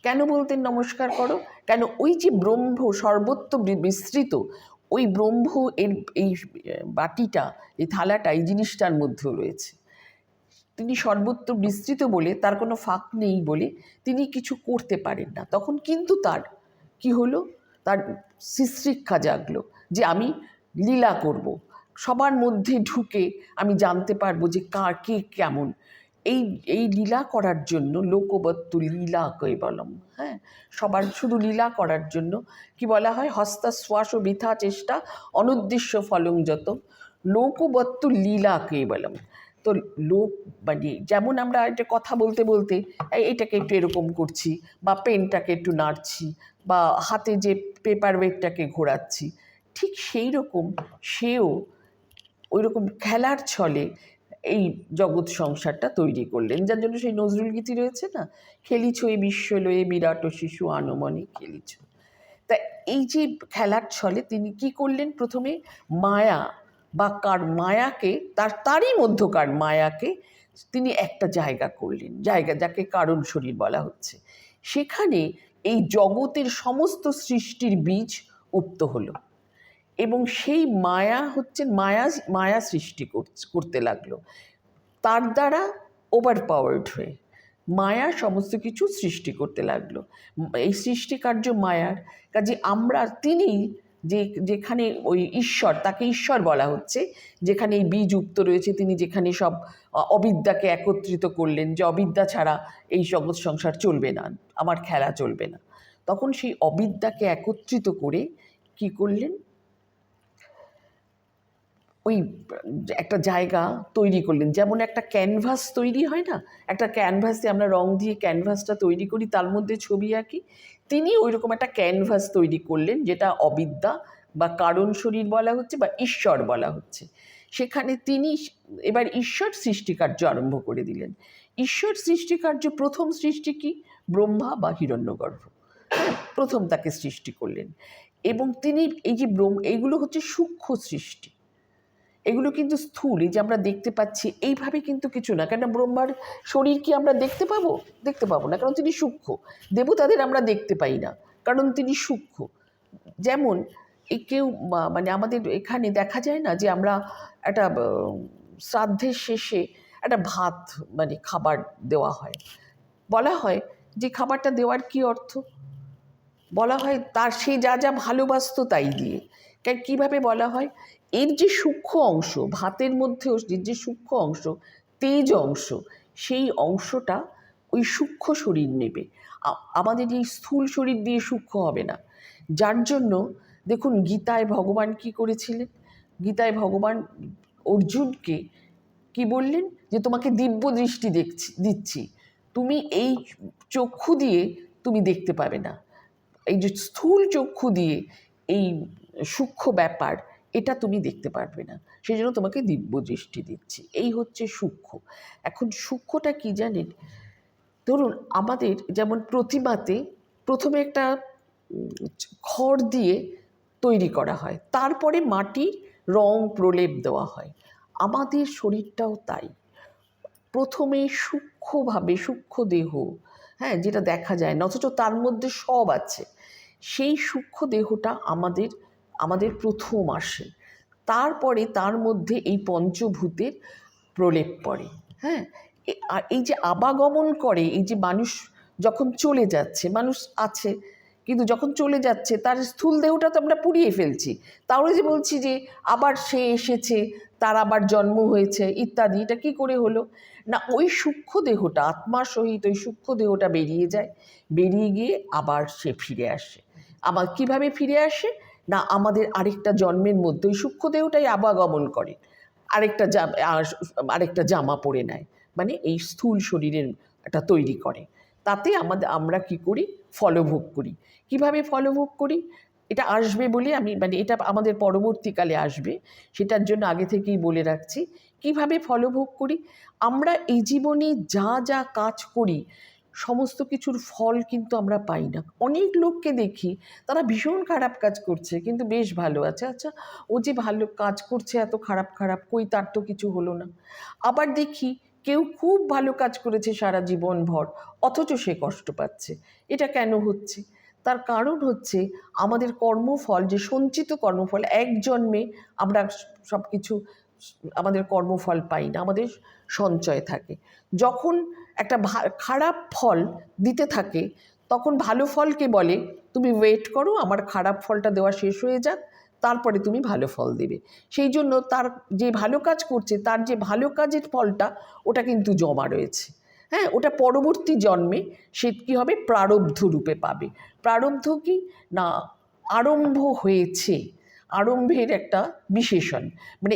কেন বলতেন নমস্কার করো? কেন ওই যে ব্রহ্ম সর্বত্র বিস্তৃত, ওই ব্রহ্ম এর এই বাটিটা, এই থালাটা, এই জিনিসটার মধ্যেও রয়েছে। তিনি সর্বত্র বিস্তৃত বলে, তার কোনো ফাঁক নেই বলে তিনি কিছু করতে পারেন না। তখন কিন্তু তার কি হলো, তার শিশ্রিক্ষা জাগলো যে আমি লীলা করব, সবার মধ্যে ঢুকে আমি জানতে পারবো যে কার কে কেমন। এই লীলা করার জন্য লোকবত্তু লীলা কৈবলম, হ্যাঁ, সবার শুধু লীলা করার জন্য কি বলা হয়, হস্তাশ্বাস ও বৃথা চেষ্টা অনুদ্দেশ্য ফলং যত, লোকবত্তু লীলা কৈবলম। তো লোক মানে যেমন আমরা একটা কথা বলতে বলতে এটাকে একটু এরকম করছি, বা পেনটাকে একটু নাড়ছি, বা হাতে যে পেপার ওয়েটটাকে ঘোরাচ্ছি, ঠিক সেই রকম সেও ওই রকম খেলার ছলে এই জগৎ সংসারটা তৈরি করলেন। যার জন্য সেই নজরুল গীতি রয়েছে না, খেলিছ এই বিশ্ব লয়ে বিরাট শিশু আনমনে খেলিছ। তা এই যে খেলার ছলে তিনি কি করলেন, প্রথমে মায়া বা মায়াকে, তারই মধ্যকার মায়াকে তিনি একটা জায়গা করলেন, জায়গা যাকে কারণ শরীর বলা হচ্ছে। সেখানে এই জগতের সমস্ত সৃষ্টির বীজ উক্ত হলো, এবং সেই মায়া হচ্ছে মায়া সৃষ্টি করতে লাগলো, তার দ্বারা ওভার পাওয়ার্ড হয়ে মায়া সমস্ত কিছু সৃষ্টি করতে লাগলো। এই সৃষ্টিকার্য মায়ার কাজে আমরা, তিনি যেখানে ওই ঈশ্বর, তাকে ঈশ্বর বলা হচ্ছে, যেখানে এই বীজ উক্ত রয়েছে, তিনি যেখানে সব অবিদ্যাকে একত্রিত করলেন, যে অবিদ্যা ছাড়া এই জগৎ সংসার চলবে না, আমার খেলা চলবে না, তখন সেই অবিদ্যাকে একত্রিত করে কি করলেন, ওই একটা জায়গা তৈরি করলেন। যেমন একটা ক্যানভাস তৈরি হয় না, একটা ক্যানভাসে আমরা রং দিয়ে ক্যানভাসটা তৈরি করি, তার মধ্যে ছবি আঁকি, তিনি ওইরকম একটা ক্যানভাস তৈরি করলেন, যেটা অবিদ্যা বা কারণ শরীর বলা হচ্ছে বা ঈশ্বর বলা হচ্ছে। সেখানে তিনি এবার ঈশ্বর সৃষ্টিকার্য আরম্ভ করে দিলেন। ঈশ্বর সৃষ্টিকার্য, প্রথম সৃষ্টি কি, ব্রহ্মা বা হিরণ্যগর্ভ, প্রথম তাকে সৃষ্টি করলেন। এবং তিনি এই যে এইগুলো হচ্ছে সূক্ষ্ম সৃষ্টি, এগুলো কিন্তু স্থূল, এই যে আমরা দেখতে পাচ্ছি এইভাবে কিন্তু কিছু না। কেন ব্রহ্মার শরীর কি আমরা দেখতে পাবো? দেখতে পাবো না, কারণ তিনি সূক্ষ্ম। দেবতাদের আমরা দেখতে পাই না, কারণ তিনি সূক্ষ্ম। যেমন কেউ মানে আমাদের এখানে দেখা যায় না যে আমরা একটা শ্রাদ্ধের শেষে একটা ভাত মানে খাবার দেওয়া হয়, বলা হয় যে খাবারটা দেওয়ার কি অর্থ, বলা হয় তার সে যা যা ভালোবাসতো তাই দিয়ে। কীভাবে বলা হয়, এর যে সূক্ষ্ম অংশ, ভাতের মধ্যেও যে সূক্ষ্ম অংশ, তেজ অংশ, সেই অংশটা ওই সূক্ষ্ম শরীর নেবে, আমাদের এই স্থূল শরীর দিয়ে সূক্ষ্ম হবে না। যার জন্য দেখুন গীতায় ভগবান কি করেছিলেন, গীতায় ভগবান অর্জুনকে কি বললেন, যে তোমাকে দিব্য দৃষ্টি দিচ্ছি, তুমি এই চক্ষু দিয়ে তুমি দেখতে পাবে না, এই যে স্থূল চক্ষু দিয়ে এই সূক্ষ্ম ব্যাপার এটা তুমি দেখতে পারবে না, সেই জন্য তোমাকে দিব্য দৃষ্টি দিচ্ছি। এই হচ্ছে সূক্ষ্ম। এখন সূক্ষ্মটা কি জানেন, ধরুন আমাদের যেমন প্রতিমাতে প্রথমে একটা খড় দিয়ে তৈরি করা হয়, তারপরে মাটির রং প্রলেপ দেওয়া হয়। আমাদের শরীরটাও তাই, প্রথমে সূক্ষ্মভাবে, সূক্ষ্ম দেহ, হ্যাঁ, যেটা দেখা যায় না, অথচ তার মধ্যে সব আছে, সেই সূক্ষ্ম দেহটা আমাদের প্রথম আসে, তারপরে তার মধ্যে এই পঞ্চভূতের প্রলেপ পড়ে। হ্যাঁ, আর এই যে আবাগমন করে, এই যে মানুষ যখন চলে যাচ্ছে, মানুষ আছে কিন্তু যখন চলে যাচ্ছে তার স্থূল দেহটা তো আমরা পুড়িয়ে ফেলছি, তাহলে যে বলছি যে আবার সে এসেছে, তার আবার জন্ম হয়েছে ইত্যাদি, এটা কী করে হলো না, ওই সূক্ষ্ম দেহটা, আত্মার সহিত ওই সূক্ষ্ম দেহটা বেরিয়ে যায়, বেরিয়ে গিয়ে আবার সে ফিরে আসে। আবার কিভাবে ফিরে আসে না, আমাদের আরেকটা জন্মের মধ্যে ওই সূক্ষ্ম দেহটাই আবাগমন করে, আরেকটা জামা পরে নেয়, মানে এই স্থূল শরীরের একটা তৈরি করে। তাতে আমরা কি করি, ফলভোগ করি। কিভাবে ফলভোগ করি এটা আসবে বলে আমি এটা আমাদের পরবর্তীকালে আসবে, সেটার জন্য আগে থেকেই বলে রাখছি। কিভাবে ফলভোগ করি, আমরা এই জীবনে যা যা কাজ করি সমস্ত কিছুর ফল কিন্তু আমরা পাই না। অনেক লোককে দেখি তারা ভীষণ খারাপ কাজ করছে কিন্তু বেশ ভালো আছে। আচ্ছা, ও যে ভালো কাজ করছে এত খারাপ খারাপ, কই তার তো কিছু হলো না। আবার দেখি কেউ খুব ভালো কাজ করেছে সারা জীবন ভর, অথচ সে কষ্ট পাচ্ছে। এটা কেন হচ্ছে? তার কারণ হচ্ছে আমাদের কর্মফল, যে সঞ্চিত কর্মফল, এক জন্মে আমরা সব কিছু আমাদের কর্মফল পাই না, আমাদের সঞ্চয় থাকে। যখন একটা খারাপ ফল দিতে থাকে তখন ভালো ফলকে বলে তুমি ওয়েট করো, আমার খারাপ ফলটা দেওয়া শেষ হয়ে যাক, তারপরে তুমি ভালো ফল দেবে। সেই জন্য তার যে ভালো কাজ করছে তার যে ভালো কাজের ফলটা ওটা কিন্তু জমা রয়েছে। হ্যাঁ, ওটা পরবর্তী জন্মে সে কী হবে, প্রারব্ধ রূপে পাবে। প্রারব্ধ কি না, আরম্ভ হয়েছে, আরম্ভের একটা বিশেষণ,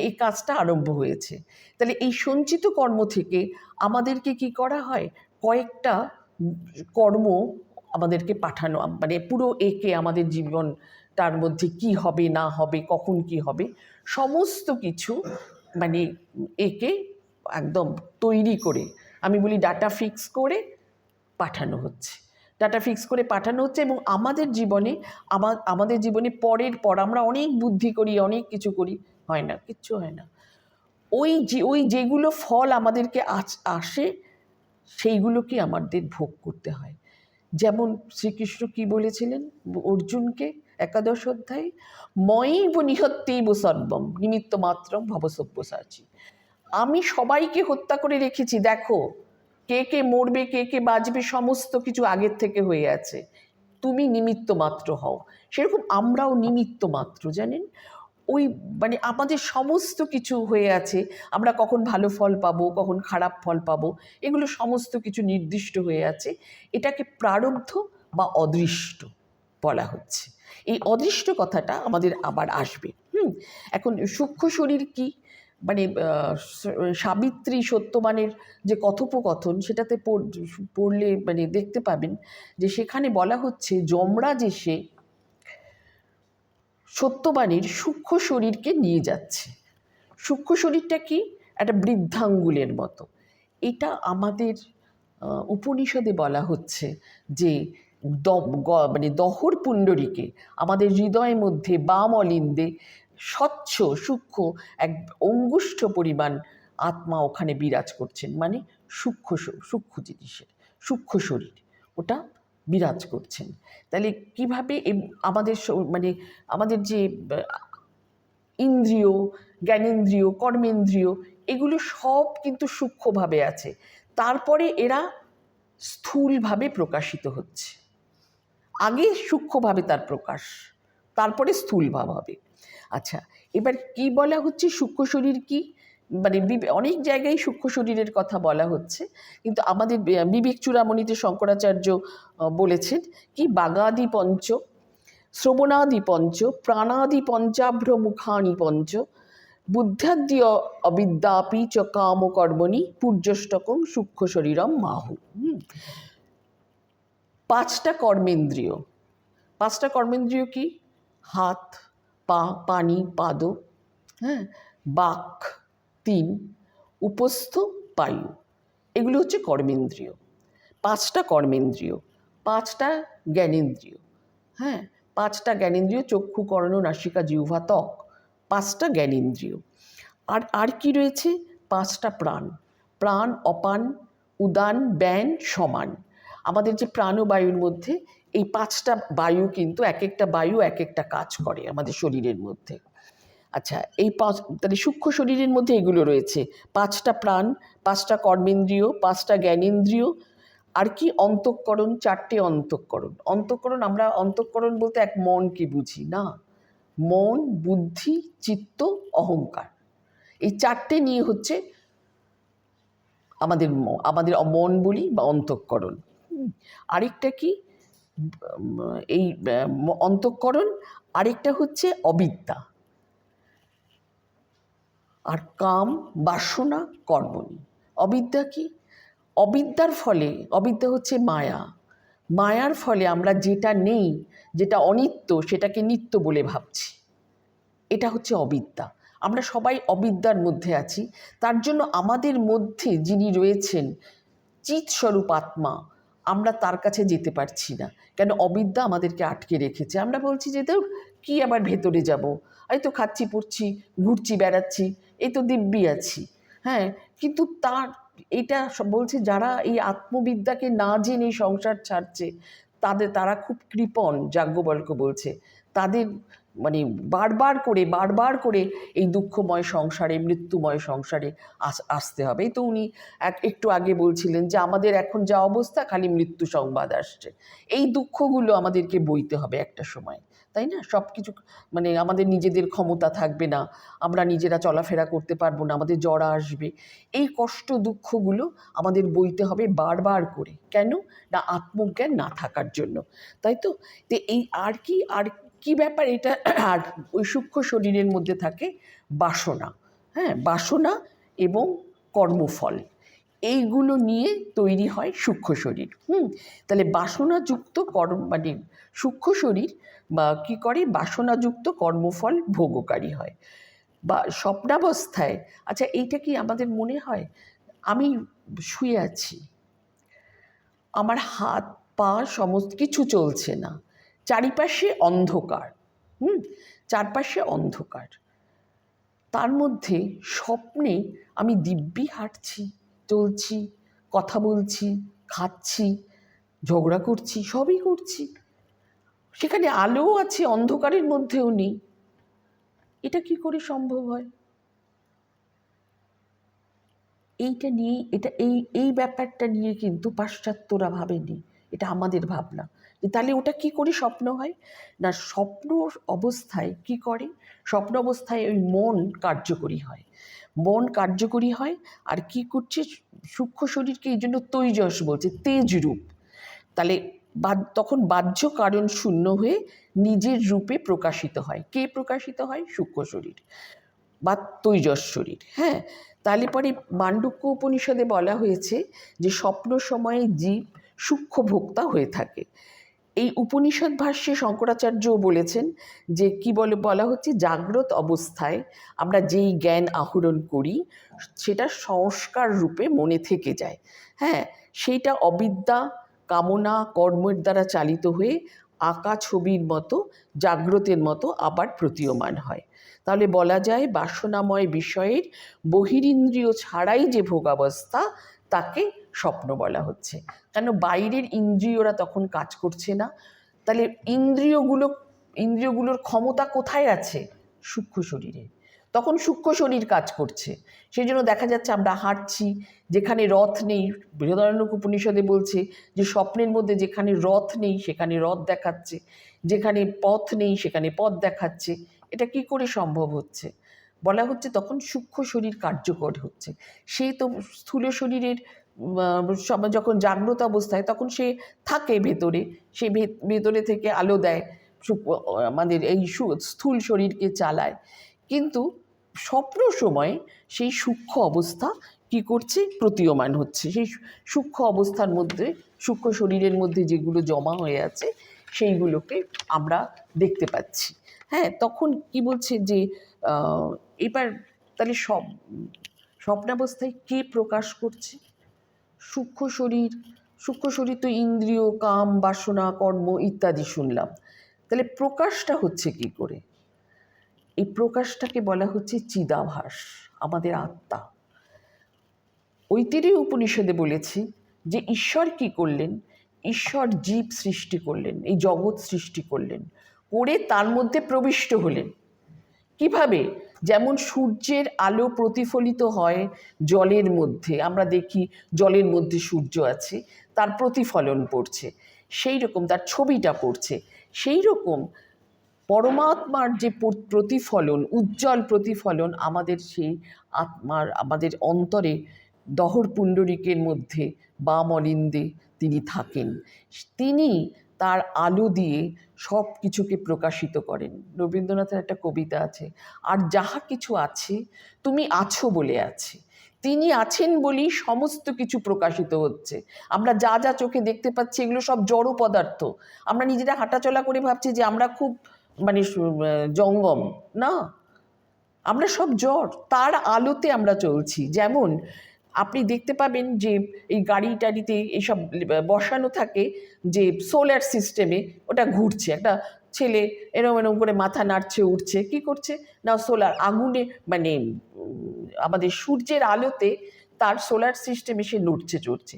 এই কাজটা আরম্ভ হয়েছে। তাহলে এই সঞ্চিত কর্ম থেকে আমাদেরকে কি করা হয়, কয়েকটা কর্ম আমাদেরকে পাঠানো, পুরো একে আমাদের জীবন তার মধ্যে কি হবে না হবে, কখন কি হবে, সমস্ত কিছু একে একদম তৈরি করে, আমি বলি ডাটা ফিক্স করে পাঠানো হচ্ছে। ডাটা ফিক্স করে পাঠানো হচ্ছে এবং আমাদের জীবনে পরের পর আমরা অনেক বুদ্ধি করি, অনেক কিছু করি, হয় না, কিচ্ছু হয় না। ওই যেগুলো ফল আমাদেরকে আসে সেইগুলোকে আমাদের ভোগ করতে হয়। যেমন শ্রীকৃষ্ণ কি বলেছিলেন অর্জুনকে একাদশ অধ্যায়ে, ময়ৈব নিহত্যৈব সর্বম নিমিত্ত মাত্রম ভবসব্যসাচী। আমি সবাইকে হত্যা করে রেখেছি, দেখো কে কে মরবে, কে কে বাঁচবে, সমস্ত কিছু আগের থেকে হয়ে আছে, তুমি নিমিত্ত মাত্র হও। সেরকম আমরাও নিমিত্ত মাত্র, জানেন। ওই আমাদের সমস্ত কিছু হয়ে আছে, আমরা কখন ভালো ফল পাবো, কখন খারাপ ফল পাবো, এগুলো সমস্ত কিছু নির্দিষ্ট হয়ে আছে। এটাকে প্রারব্ধ বা অদৃষ্ট বলা হচ্ছে। এই অদৃষ্ট কথাটা আমাদের আবার আসবে। এখন সূক্ষ্ম শরীর কি, সাবিত্রী সত্যবানের যে কথোপকথন, সেটাতে পড়লে দেখতে পাবেন যে সেখানে বলা হচ্ছে যমরাজ এসে সত্যবানের সূক্ষ্ম শরীরকে নিয়ে যাচ্ছে। সূক্ষ্ম শরীরটা কি, একটা বৃদ্ধাঙ্গুলের মতো। এটা আমাদের উপনিষদে বলা হচ্ছে যে দহর পুণ্ডরীকে, আমাদের হৃদয়ের মধ্যে বাম অলিন্দে স্বচ্ছ সূক্ষ্ম এক অঙ্গুষ্ঠ পরিমাণ আত্মা ওখানে বিরাজ করছেন, সূক্ষ্ম জিনিসের সূক্ষ্ম শরীর ওটা বিরাজ করছেন। তাহলে কিভাবে আমাদের যে ইন্দ্রিয়, জ্ঞানেন্দ্রিয়, কর্মেন্দ্রিয়, এগুলো সব কিন্তু সূক্ষ্মভাবে আছে, তারপরে এরা স্থূলভাবে প্রকাশিত হচ্ছে। আগে সূক্ষ্মভাবে তার প্রকাশ, তারপরে স্থূলভাব হবে। আচ্ছা, এবার কি বলা হচ্ছে সূক্ষ্ম শরীর কি, অনেক জায়গায় সূক্ষ্ম শরীরের কথা বলা হচ্ছে, কিন্তু আমাদের বিবেক চূড়ামণিতে শঙ্করাচার্য বলেছেন কি, বাগাদি পঞ্চ, শ্রবণাদি পঞ্চ, প্রাণাদি পঞ্চাভ্র মুখানি পঞ্চ, বুদ্ধাদ্য অবিদ্যাপি চ কামকর্মণি পূর্যষ্টকং সূক্ষ্ম শরীরম মাহু। পাঁচটা কর্মেন্দ্রিয় কি, হাত, পা, পানি, পাদ, হ্যাঁ, বাক 3, উপস্থ, পায়ু, এগুলো হচ্ছে কর্মেন্দ্রিয়। পাঁচটা কর্মেন্দ্রিয়, পাঁচটা জ্ঞানেন্দ্রিয়। হ্যাঁ, পাঁচটা জ্ঞানেন্দ্রিয়, চক্ষু, কর্ণ, নাসিকা, জিহ্বা, ত্বক, পাঁচটা জ্ঞানেন্দ্রিয়। আর কি রয়েছে, পাঁচটা প্রাণ, অপান, উদান, ব্যান, সমান। আমাদের যে প্রাণবায়ুর মধ্যে এই পাঁচটা বায়ু, কিন্তু এক একটা বায়ু এক একটা কাজ করে আমাদের শরীরের মধ্যে। আচ্ছা, তাহলে সূক্ষ্ম শরীরের মধ্যে এগুলো রয়েছে, পাঁচটা প্রাণ, পাঁচটা কর্মেন্দ্রিয়, পাঁচটা জ্ঞানেন্দ্রিয়, আর কি অন্তঃকরণ, 4টে অন্তঃকরণ। আমরা অন্তঃকরণ বলতে এক মনকে বুঝি না, মন, বুদ্ধি, চিত্ত, অহংকার, এই 4টে নিয়ে হচ্ছে আমাদের মন বলি বা অন্তঃকরণ। আরেকটা কি, এই অন্তঃকরণ, আরেকটা হচ্ছে অবিদ্যা, আর কাম, বাসনা, কর্মণি। অবিদ্যা কি, অবিদ্যার ফলে, অবিদ্যা হচ্ছে মায়া, মায়ার ফলে আমরা যেটা নেই, যেটা অনিত্য, সেটাকে নিত্য বলে ভাবছি। এটা হচ্ছে অবিদ্যা। আমরা সবাই অবিদ্যার মধ্যে আছি। তার জন্য আমাদের মধ্যে যিনি রয়েছেন চিৎস্বরূপ আত্মা, আমরা তার কাছে যেতে পারছি না। কেন? অবিদ্যা আমাদেরকে আটকে রেখেছে। আমরা বলছি যে ধুর, কি আবার ভেতরে যাব, এই তো খাচ্ছি পড়ছি ঘুরছি বেড়াচ্ছি, এই তো দিব্যি আছি। হ্যাঁ, কিন্তু তার এটা বলছে যারা এই আত্মবিদ্যাকে না জেনে সংসার ছাড়ছে, তারা খুব কৃপণ। যাজ্ঞবল্ক্য বলছে তাদের মানে বারবার করে এই দুঃখময় সংসারে, মৃত্যুময় সংসারে আসতে হবে। এই তো উনি একটু আগে বলছিলেন যে আমাদের এখন যা অবস্থা, খালি মৃত্যু সংবাদ আসছে। এই দুঃখগুলো আমাদেরকে বইতে হবে একটা সময়, তাই না? সব কিছু মানে আমাদের নিজেদের ক্ষমতা থাকবে না, আমরা নিজেরা চলাফেরা করতে পারবো না, আমাদের জ্বর আসবে। এই কষ্ট দুঃখগুলো আমাদের বইতে হবে বারবার করে। কেন না? আত্মজ্ঞান না থাকার জন্য, তাই তো? এই আর কি ব্যাপার এটা? আর ওই সূক্ষ্ম শরীরের মধ্যে থাকে বাসনা। হ্যাঁ, বাসনা এবং কর্মফল, এইগুলো নিয়ে তৈরি হয় সূক্ষ্ম শরীর। তাহলে বাসনাযুক্ত মানে সূক্ষ্ম শরীর বা কী করে? বাসনাযুক্ত কর্মফল ভোগকারী হয়। বা স্বপ্নাবস্থায়, আচ্ছা এইটা কি আমাদের মনে হয়? আমি শুয়ে আছি, আমার হাত পা সমস্ত কিছু চলছে না, চারিপাশে অন্ধকার, চারপাশে অন্ধকার, তার মধ্যে স্বপ্নে আমি দিব্যি হাঁটছি, চলছি, কথা বলছি, খাচ্ছি, ঝগড়া করছি, সবই করছি, সেখানে আলোও আছে, অন্ধকারের মধ্যেও নেই। এটা কি করে সম্ভব হয়? এইটা নিয়ে এই ব্যাপারটা নিয়ে কিন্তু পাশ্চাত্যরা ভাবেনি, এটা আমাদের ভাবনা। তাহলে ওটা কি করে স্বপ্ন হয়? না, স্বপ্ন অবস্থায় কি করে? স্বপ্ন অবস্থায় ওই মন কার্যকরী হয়, মন কার্যকরী হয়। আর কি করছে? সূক্ষ্ম শরীরকে এই জন্য তৈজস বলছে, তেজ রূপ। তাহলে তখন বাহ্য কারণ শূন্য হয়ে নিজের রূপে প্রকাশিত হয়। কে প্রকাশিত হয়? সূক্ষ্ম শরীর বা তৈজস শরীর। হ্যাঁ, তাহলে পরে মান্ডুক্য উপনিষদে বলা হয়েছে যে স্বপ্ন সময়ে জীব সূক্ষ্ম ভোক্তা হয়ে থাকে। এই উপনিষদ ভাষ্যে শঙ্করাচার্যও বলেছেন যে কি বলা হচ্ছে, জাগ্রত অবস্থায় আমরা যেই জ্ঞান আহরণ করি সেটা সংস্কার রূপে মনে থেকে যায়। হ্যাঁ, সেইটা অবিদ্যা, কামনা, কর্মের দ্বারা চালিত হয়ে আঁকা ছবির মতো, জাগ্রতের মতো আবার প্রতীয়মান হয়। তাহলে বলা যায় বাসনাময় বিষয়ের বহিরিন্দ্রিয় ছাড়াই যে ভোগাবস্থা, তাকে স্বপ্ন বলা হচ্ছে। কেন? বাইরের ইন্দ্রিয়রা তখন কাজ করছে না। তাহলে ইন্দ্রিয়গুলোর ক্ষমতা কোথায় আছে? সূক্ষ্ম শরীরে। তখন সূক্ষ্ম শরীর কাজ করছে। সেই জন্য দেখা যাচ্ছে আমরা হাঁটছি, যেখানে রথ নেই, বৃহদারণ্যক উপনিষদে বলছে যে স্বপ্নের মধ্যে যেখানে রথ নেই সেখানে রথ দেখাচ্ছে, যেখানে পথ নেই সেখানে পথ দেখাচ্ছে। এটা কি করে সম্ভব হচ্ছে? বলা হচ্ছে তখন সূক্ষ্ম শরীর কার্যকর হচ্ছে। সে তো স্থূল শরীরের যখন জাগ্রত অবস্থায় তখন সে থাকে ভেতরে, সে ভেতরে থেকে আলো দেয়, আমাদের এই স্থূল শরীরকে চালায়। কিন্তু স্বপ্ন সময়ে সেই সূক্ষ্ম অবস্থা কি করছে? প্রতীয়মান হচ্ছে। সেই সূক্ষ্ম অবস্থার মধ্যে, সূক্ষ্ম শরীরের মধ্যে যেগুলো জমা হয়ে আছে সেইগুলোকে আমরা দেখতে পাচ্ছি। হ্যাঁ, তখন কি বলছে যে এবার তাহলে স্বপ্নাবস্থায় কে প্রকাশ করছে? সূক্ষ্ম শরীর। সূক্ষ্ম শরীর তো ইন্দ্রিয়, কাম, বাসনা, কর্ম ইত্যাদি শুনলাম। তাহলে প্রকাশটা হচ্ছে কি করে? এই প্রকাশটাকে বলা হচ্ছে চিদাভাস, আমাদের আত্মা। ঐতিহ্য উপনিষদে বলেছি যে ঈশ্বর কি করলেন? ঈশ্বর জীব সৃষ্টি করলেন, এই জগৎ সৃষ্টি করলেন, করে তার মধ্যে প্রবিষ্ট হলেন। কিভাবে? যেমন সূর্যের আলো প্রতিফলিত হয় জলের মধ্যে, আমরা দেখি জলের মধ্যে সূর্য আছে, তার প্রতিফলন পড়ছে, সেই রকম তার ছবিটা পড়ছে। সেই রকম পরমাত্মার যে প্রতিফলন, উজ্জ্বল প্রতিফলন আমাদের সেই আত্মার, আমাদের অন্তরে দহর পুণ্ডরিকের মধ্যে বাম অলিন্দে তিনি থাকেন। তিনি তার আলো দিয়ে সব কিছুকে প্রকাশিত করেন। রবীন্দ্রনাথের একটা কবিতা আছে, আর যাহা কিছু আছে তুমি আছো বলে আছে। তিনি আছেন বলেই সমস্ত কিছু প্রকাশিত হচ্ছে। আমরা যা যা চোখে দেখতে পাচ্ছি এগুলো সব জড় পদার্থ। আমরা নিজেরা হাঁটাচলা করে ভাবছি যে আমরা খুব মানে জঙ্গম, না, আমরা সব জড়, তার আলোতে আমরা চলছি। যেমন আপনি দেখতে পাবেন যে এই গাড়ি টাড়িতে এইসব বসানো থাকে যে সোলার সিস্টেমে, ওটা ঘুরছে, একটা ছেলে এরম এরম করে মাথা নাড়ছে উঠছে, কি করছে না সোলার আগুনে মানে আমাদের সূর্যের আলোতে তার সোলার সিস্টেমে সে নড়ছে চড়ছে।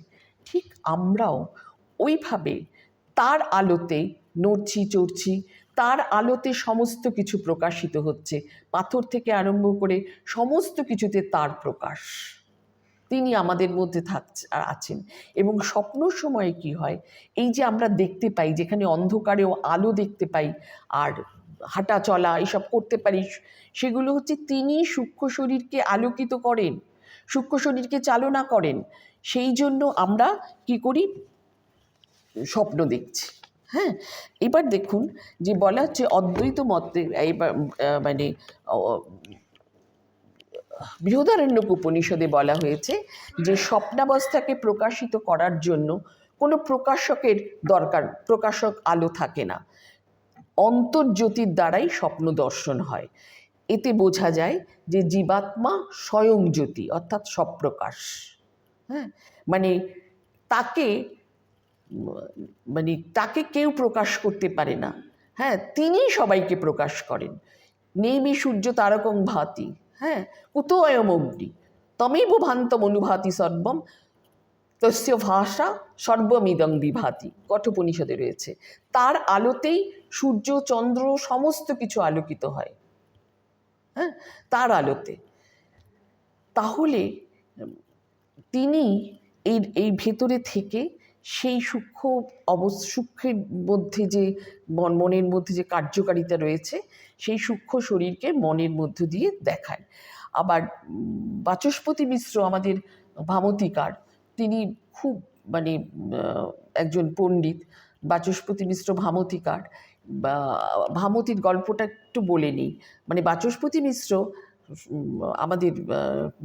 ঠিক আমরাও ওইভাবে তার আলোতে নড়ছি চড়ছি, তার আলোতে সমস্ত কিছু প্রকাশিত হচ্ছে। পাথর থেকে আরম্ভ করে সমস্ত কিছুতে তার প্রকাশ। তিনি আমাদের মধ্যে আছেন। এবং স্বপ্নর সময় কি হয়, এই যে আমরা দেখতে পাই, যেখানে অন্ধকারেও আলো দেখতে পাই আর হাঁটা চলা এসব করতে পারি, সেগুলো হচ্ছে তিনি সূক্ষ্ম শরীরকে আলোকিত করেন, সূক্ষ্ম শরীরকে চালনা করেন। সেই জন্য আমরা কি করি, স্বপ্ন দেখছি। হ্যাঁ, এবার দেখুন যে বলা হচ্ছে অদ্বৈত মতে, এইবার মানে বৃহদারণ্যক উপনিষদে বলা হয়েছে যে স্বপ্নাবস্থাকে প্রকাশিত করার জন্য কোনো প্রকাশকের দরকার, প্রকাশক আলো থাকে না, অন্তর্জ্যোতির দ্বারাই স্বপ্ন দর্শন হয়। এতে বোঝা যায় যে জীবাত্মা স্বয়ং জ্যোতি, অর্থাৎ স্বপ্রকাশ। হ্যাঁ, মানে তাকে তাকে কেউ প্রকাশ করতে পারে না। হ্যাঁ, তিনি সবাইকে প্রকাশ করেন। নেমি সূর্য তারকং ভাতি, হ্যাঁ, কুতো অয়ম অগ্নি তমেব ভান্তম অনুভাতি সর্বম তস্য ভাষা সর্বমিদং বিভাতি, কঠোপনিষদে রয়েছে। তার আলোতেই সূর্য চন্দ্র সমস্ত কিছু আলোকিত হয়। হ্যাঁ, তার আলোতে। তাহলে তিনি এই ভেতরে থেকে সেই সূক্ষ্মের মধ্যে যে মনের মধ্যে যে কার্যকারিতা রয়েছে, সেই সূক্ষ্ম শরীরকে মনের মধ্য দিয়ে দেখায়। আবার বাচস্পতি মিশ্র, আমাদের ভামতিকার, তিনি খুব মানে একজন পণ্ডিত, বাচস্পতি মিশ্র ভামতিকার। ভামতির গল্পটা একটু বলে নিই। মানে বাচস্পতি মিশ্র আমাদের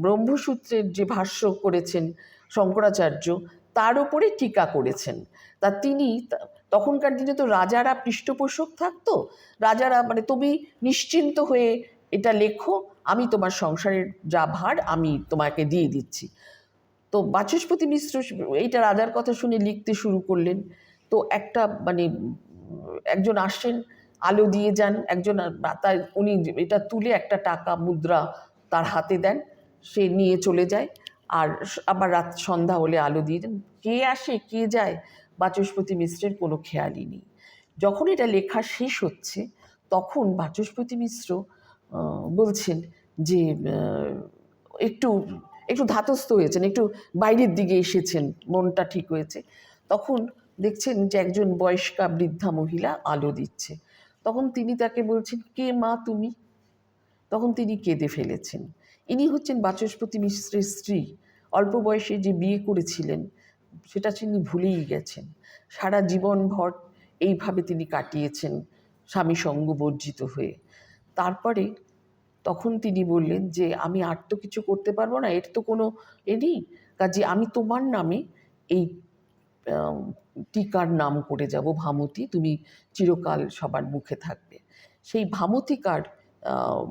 ব্রহ্মসূত্রের যে ভাষ্য করেছেন শঙ্করাচার্য, তার উপরে টিকা করেছেন। তা তিনি, তখনকার দিনে তো রাজারা পৃষ্ঠপোষক থাকতো, রাজারা মানে তুমি নিশ্চিন্ত হয়ে এটা লেখো, আমি তোমার সংসারের যা ভার আমি তোমাকে দিয়ে দিচ্ছি। তো বাচস্পতি মিশ্র এইটা রাজার কথা শুনে লিখতে শুরু করলেন। তো একটা মানে একজন আসেন, আলো দিয়ে যান, একজন তার উনি এটা তুলে একটা টাকা মুদ্রা তার হাতে দেন, সে নিয়ে চলে যায়। আর আবার রাত সন্ধ্যা হলে আলো দিয়ে দেন। কে আসে কে যায় বাচস্পতি মিশ্রের কোনো খেয়ালই নেই। যখন এটা লেখা শেষ হচ্ছে, তখন বাচস্পতি মিশ্র বলছেন যে একটু একটু ধাতস্থ হয়েছেন, একটু বাইরের দিকে এসেছেন, মনটা ঠিক হয়েছে। তখন দেখছেন যে একজন বয়স্কা বৃদ্ধা মহিলা আলো দিচ্ছে। তখন তিনি তাকে বলছেন, কে মা তুমি? তখন তিনি কেঁদে ফেলেছেন। ইনি হচ্ছেন বাচস্পতি মিশ্রের স্ত্রী। অল্প বয়সে যে বিয়ে করেছিলেন সেটা তিনি ভুলেই গেছেন। সারা জীবনভর এইভাবে তিনি কাটিয়েছেন, স্বামী সঙ্গ বর্জিত হয়ে। তারপরে তখন তিনি বললেন যে আমি আর তো কিছু করতে পারবো না, এর তো কোনো নেই, কাজে আমি তোমার নামে এই টিকার নাম করে যাব ভামতী, তুমি চিরকাল সবার মুখে থাকবে। সেই ভামতিকার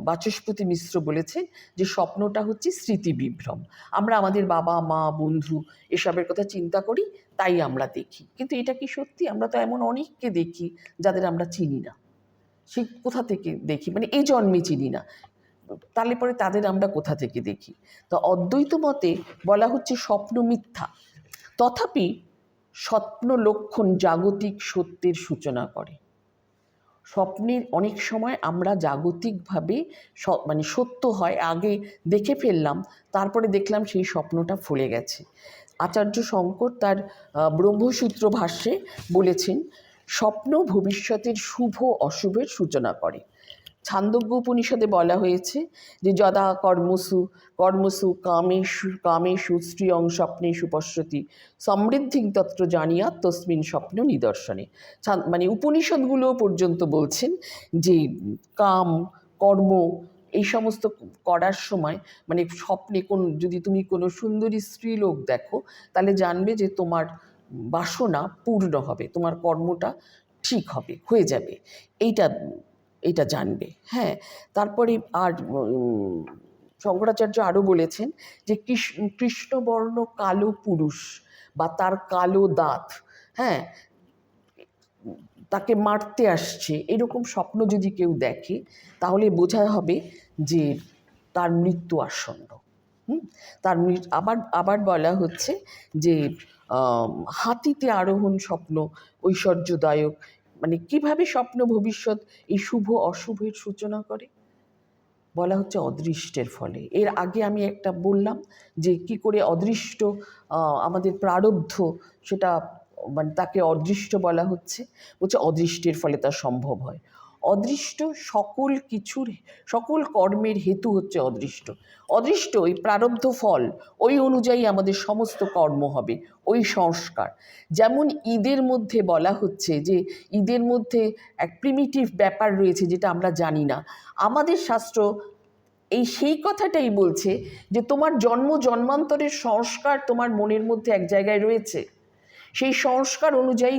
বাচস্পতি মিশ্র বলেছেন যে স্বপ্নটা হচ্ছে স্মৃতি বিভ্রম। আমরা আমাদের বাবা মা বন্ধু এসবের কথা চিন্তা করি, তাই আমরা দেখি। কিন্তু এটা কি সত্যি? আমরা তো এমন অনেককে দেখি যাদের আমরা চিনি না। সে কোথা থেকে দেখি, মানে এই জন্মে চিনি না, তাহলে পরে তাদের আমরা কোথা থেকে দেখি? তো অদ্বৈত মতে বলা হচ্ছে স্বপ্ন মিথ্যা, তথাপি স্বপ্ন লক্ষণ জাগতিক সত্যের সূচনা করে। স্বপ্নের অনেক সময় আমরা জাগতিকভাবে মানে সত্য হয় আগে দেখে ফেললাম, তারপরে দেখলাম সেই স্বপ্নটা ফলে গেছে। আচার্য শঙ্কর তার ব্রহ্মসূত্র ভাষ্যে বলেছেন, স্বপ্ন ভবিষ্যতের শুভ অশুভের সূচনা করে। ছান্দোগ্য উপনিষদে বলা হয়েছে যে যদা কর্মসু কামেষু স্ত্রিয়ং স্বপ্নেষু পশ্যতি সমৃদ্ধিং তত্র জানিয়া তস্মিন স্বপ্ন নিদর্শনে। মানে উপনিষদগুলো পর্যন্ত বলছেন যে কাম কর্ম এই সমস্ত করার সময় মানে স্বপ্নে যদি তুমি কোনো সুন্দরী স্ত্রীলোক দেখো, তাহলে জানবে যে তোমার বাসনা পূর্ণ হবে, তোমার কর্মটা ঠিক হবে, হয়ে যাবে, এইটা এটা জানবে। হ্যাঁ, তারপরে আর শঙ্করাচার্য আরও বলেছেন যে কৃষ্ণবর্ণ কালো পুরুষ বা তার কালো দাঁত, হ্যাঁ, তাকে মারতে আসছে, এরকম স্বপ্ন যদি কেউ দেখে তাহলে বোঝা হবে যে তার মৃত্যু আসন্ন। তার আবার আবার বলা হচ্ছে যে হাতিতে আরোহণ স্বপ্ন ঐশ্বর্যদায়ক। মানে কিভাবে স্বপ্ন ভবিষ্যৎ এই শুভ অশুভের সূচনা করে, বলা হচ্ছে অদৃষ্টের ফলে। এর আগে আমি একটা বললাম যে কি করে অদৃষ্ট আমাদের প্রারব্ধ, সেটা মানে তাকে অদৃষ্ট বলা হচ্ছে, বলছে অদৃষ্টের ফলে তা সম্ভব হয়। অদৃষ্ট সকল কিছুর, সকল কর্মের হেতু হচ্ছে অদৃষ্ট। অদৃষ্ট ওই প্রারব্ধ ফল, ওই অনুযায়ী আমাদের সমস্ত কর্ম হবে, ওই সংস্কার। যেমন ঈদের মধ্যে বলা হচ্ছে যে ঈদের মধ্যে এক প্রিমিটিভ ব্যাপার রয়েছে যেটা আমরা জানি না। আমাদের শাস্ত্র সেই কথাটাই বলছে যে তোমার জন্মান্তরের সংস্কার তোমার মনের মধ্যে এক জায়গায় রয়েছে, সেই সংস্কার অনুযায়ী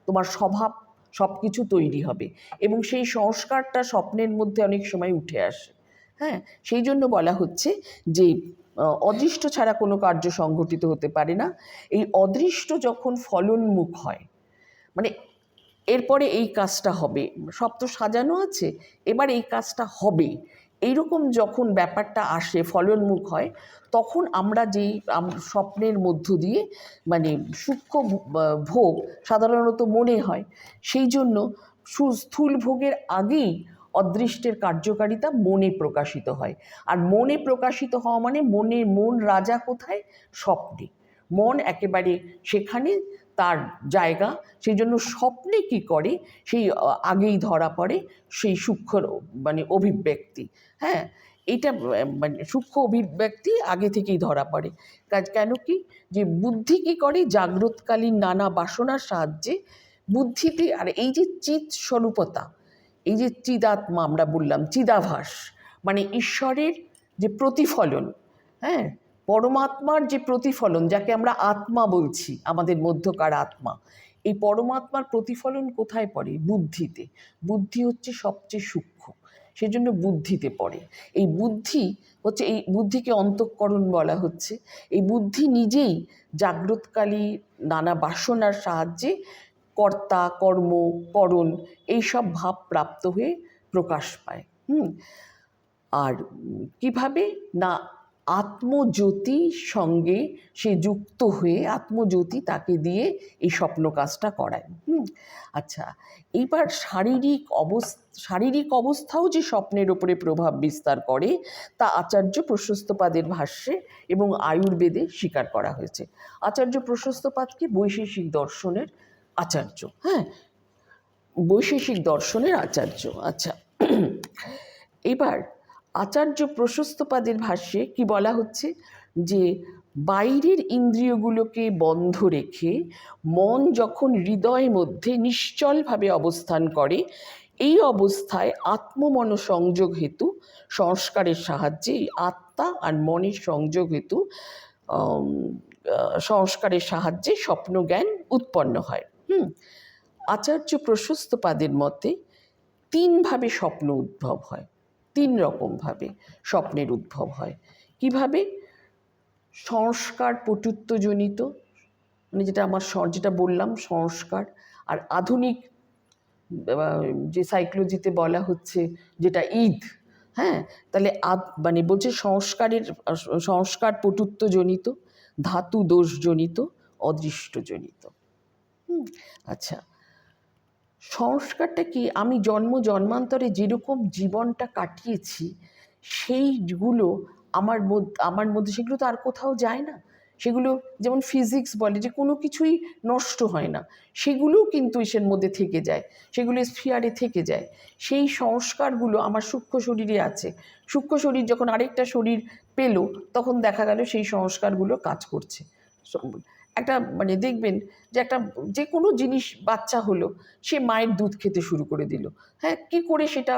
তোমার স্বভাব সব কিছু তৈরি হবে, এবং সেই সংস্কারটা স্বপ্নের মধ্যে অনেক সময় উঠে আসে। হ্যাঁ, সেই জন্য বলা হচ্ছে যে অদৃষ্ট ছাড়া কোনো কার্য সংঘটিত হতে পারে না। এই অদৃষ্ট যখন ফলনমুখ হয়, মানে এরপরে এই কাজটা হবে, সব তো সাজানো আছে, এবার এই কাজটা হবে, এইরকম যখন ব্যাপারটা আসে, ফলনমুখ হয়, তখন আমরা যেই স্বপ্নের মধ্য দিয়ে মানে সূক্ষ্ম ভোগ সাধারণত মনে হয়, সেই জন্য স্থূল ভোগের আগেই অদৃষ্টের কার্যকারিতা মনে প্রকাশিত হয়। আর মনে প্রকাশিত হওয়া মানে মন রাজা কোথায়? স্বপ্নে। মন একেবারে সেখানে তার জায়গা, সেই জন্য স্বপ্নে কি করে সেই আগেই ধরা পড়ে সেই সূক্ষ্ম মানে অভিব্যক্তি। হ্যাঁ, এটা মানে সূক্ষ্ম অভিব্যক্তি আগে থেকেই ধরা পড়ে। কেন কি? যে বুদ্ধি কি করে জাগ্রতকালীন নানা বাসনার সাহায্যে বুদ্ধিতে, আর এই যে চিৎ স্বরূপতা, এই যে চিদাত্মা আমরা বললাম, চিদাভাস মানে ঈশ্বরের যে প্রতিফলন, হ্যাঁ, পরমাত্মার যে প্রতিফলন, যাকে আমরা আত্মা বলছি, আমাদের মধ্যকার আত্মা, এই পরমাত্মার প্রতিফলন কোথায় পড়ে? বুদ্ধিতে। বুদ্ধি হচ্ছে সবচেয়ে সূক্ষ্ম, সেজন্য বুদ্ধিতে পড়ে। এই বুদ্ধি হচ্ছে, এই বুদ্ধিকে অন্তঃকরণ বলা হচ্ছে। এই বুদ্ধি নিজেই জাগ্রতকালী নানা বাসনার সাহায্যে কর্তা কর্ম করণ এইসব ভাব প্রাপ্ত হয়ে প্রকাশ পায়। আর কিভাবে না, আত্মজ্যোতির সঙ্গে সে যুক্ত হয়ে আত্মজ্যোতি তাকে দিয়ে এই স্বপ্ন কাজটা করায়। আচ্ছা, এইবার শারীরিক অবস্থাও যে স্বপ্নের ওপরে প্রভাব বিস্তার করে তা আচার্য প্রশস্তপাদের ভাষ্যে এবং আয়ুর্বেদে স্বীকার করা হয়েছে। আচার্য প্রশস্তপাদকে বৈশেষিক দর্শনের আচার্য, হ্যাঁ, বৈশেষিক দর্শনের আচার্য। আচ্ছা, এবার আচার্য প্রশস্তপাদের ভাষ্যে কি বলা হচ্ছে যে বাইরের ইন্দ্রিয়গুলোকে বন্ধ রেখে মন যখন হৃদয়ের মধ্যে নিশ্চলভাবে অবস্থান করে, এই অবস্থায় আত্মমনসংযোগ হেতু সংস্কারের সাহায্যে, আত্মা আর মনের সংযোগ হেতু সংস্কারের সাহায্যে স্বপ্নজ্ঞান উৎপন্ন হয়। আচার্য প্রশস্তপাদের মতে তিনভাবে স্বপ্ন উদ্ভব হয়, তিন রকমভাবে স্বপ্নের উদ্ভব হয়। কিভাবে? সংস্কার পটুত্বজনিত, মানে যেটা বললাম সংস্কার, আর আধুনিক যে সাইকোলজিতে বলা হচ্ছে যেটা ঈদ, হ্যাঁ, তাহলে মানে বলছে সংস্কার পটুত্বজনিত, ধাতু দোষজনিত, অদৃষ্টজনিত। আচ্ছা, সংস্কারটা কি? আমি জন্মান্তরে যেরকম জীবনটা কাটিয়েছি সেইগুলো আমার মধ্যে সেগুলো তো আর কোথাও যায় না। সেগুলো যেমন ফিজিক্স বলে যে কোনো কিছুই নষ্ট হয় না, সেগুলোও কিন্তু এসের মধ্যে থেকে যায়, সেগুলো স্ফিয়ারে থেকে যায়। সেই সংস্কারগুলো আমার সূক্ষ্ম শরীরে আছে। সূক্ষ্ম শরীর যখন আরেকটা শরীর পেল, তখন দেখা গেল সেই সংস্কারগুলো কাজ করছে। একটা মানে দেখবেন যে যে কোনো জিনিস, বাচ্চা হলো, সে মায়ের দুধ খেতে শুরু করে দিল, হ্যাঁ, কি করে সেটা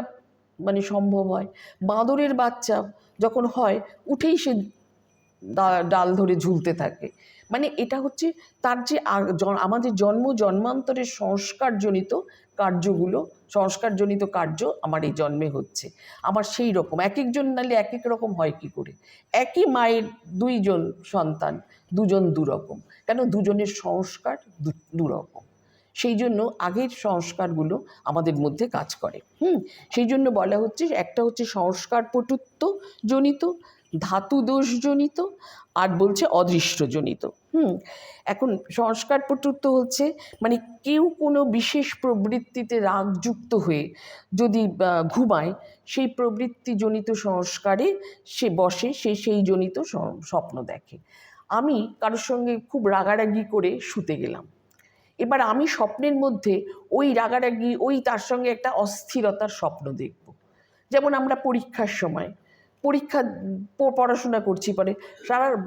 মানে সম্ভব হয়। বাঁদরের বাচ্চা যখন হয় উঠেই সে ডাল ধরে ঝুলতে থাকে। মানে এটা হচ্ছে তার যে আমাদের জন্মান্তরের সংস্কারজনিত কার্যগুলো, সংস্কারজনিত কার্য আমার এই জন্মে হচ্ছে। আমার সেই রকম এক একজন নাহলে এক এক রকম হয় কি করে? একই মায়ের দুইজন সন্তান, দুজন দুরকম। কেন? দুজনের সংস্কার দুরকম। সেই জন্য আগের সংস্কারগুলো আমাদের মধ্যে কাজ করে। সেই জন্য বলা হচ্ছে একটা হচ্ছে সংস্কার পটুত্ব জনিত, ধাতু দোষজনিত, আর বলছে অদৃষ্টজনিত। এখন সংস্কার পটুত্ব হচ্ছে মানে কেউ কোনো বিশেষ প্রবৃত্তিতে রাগযুক্ত হয়ে যদি ঘুমায়, সেই প্রবৃত্তিজনিত সংস্কারে সে বসে, সে সেই জনিত স্বপ্ন দেখে। আমি কারোর সঙ্গে খুব রাগারাগি করে শুতে গেলাম, এবার আমি স্বপ্নের মধ্যে ওই রাগারাগি, ওই তার সঙ্গে একটা অস্থিরতার স্বপ্ন দেখব। যেমন আমরা পরীক্ষার সময় পড়াশোনা করছি, পরে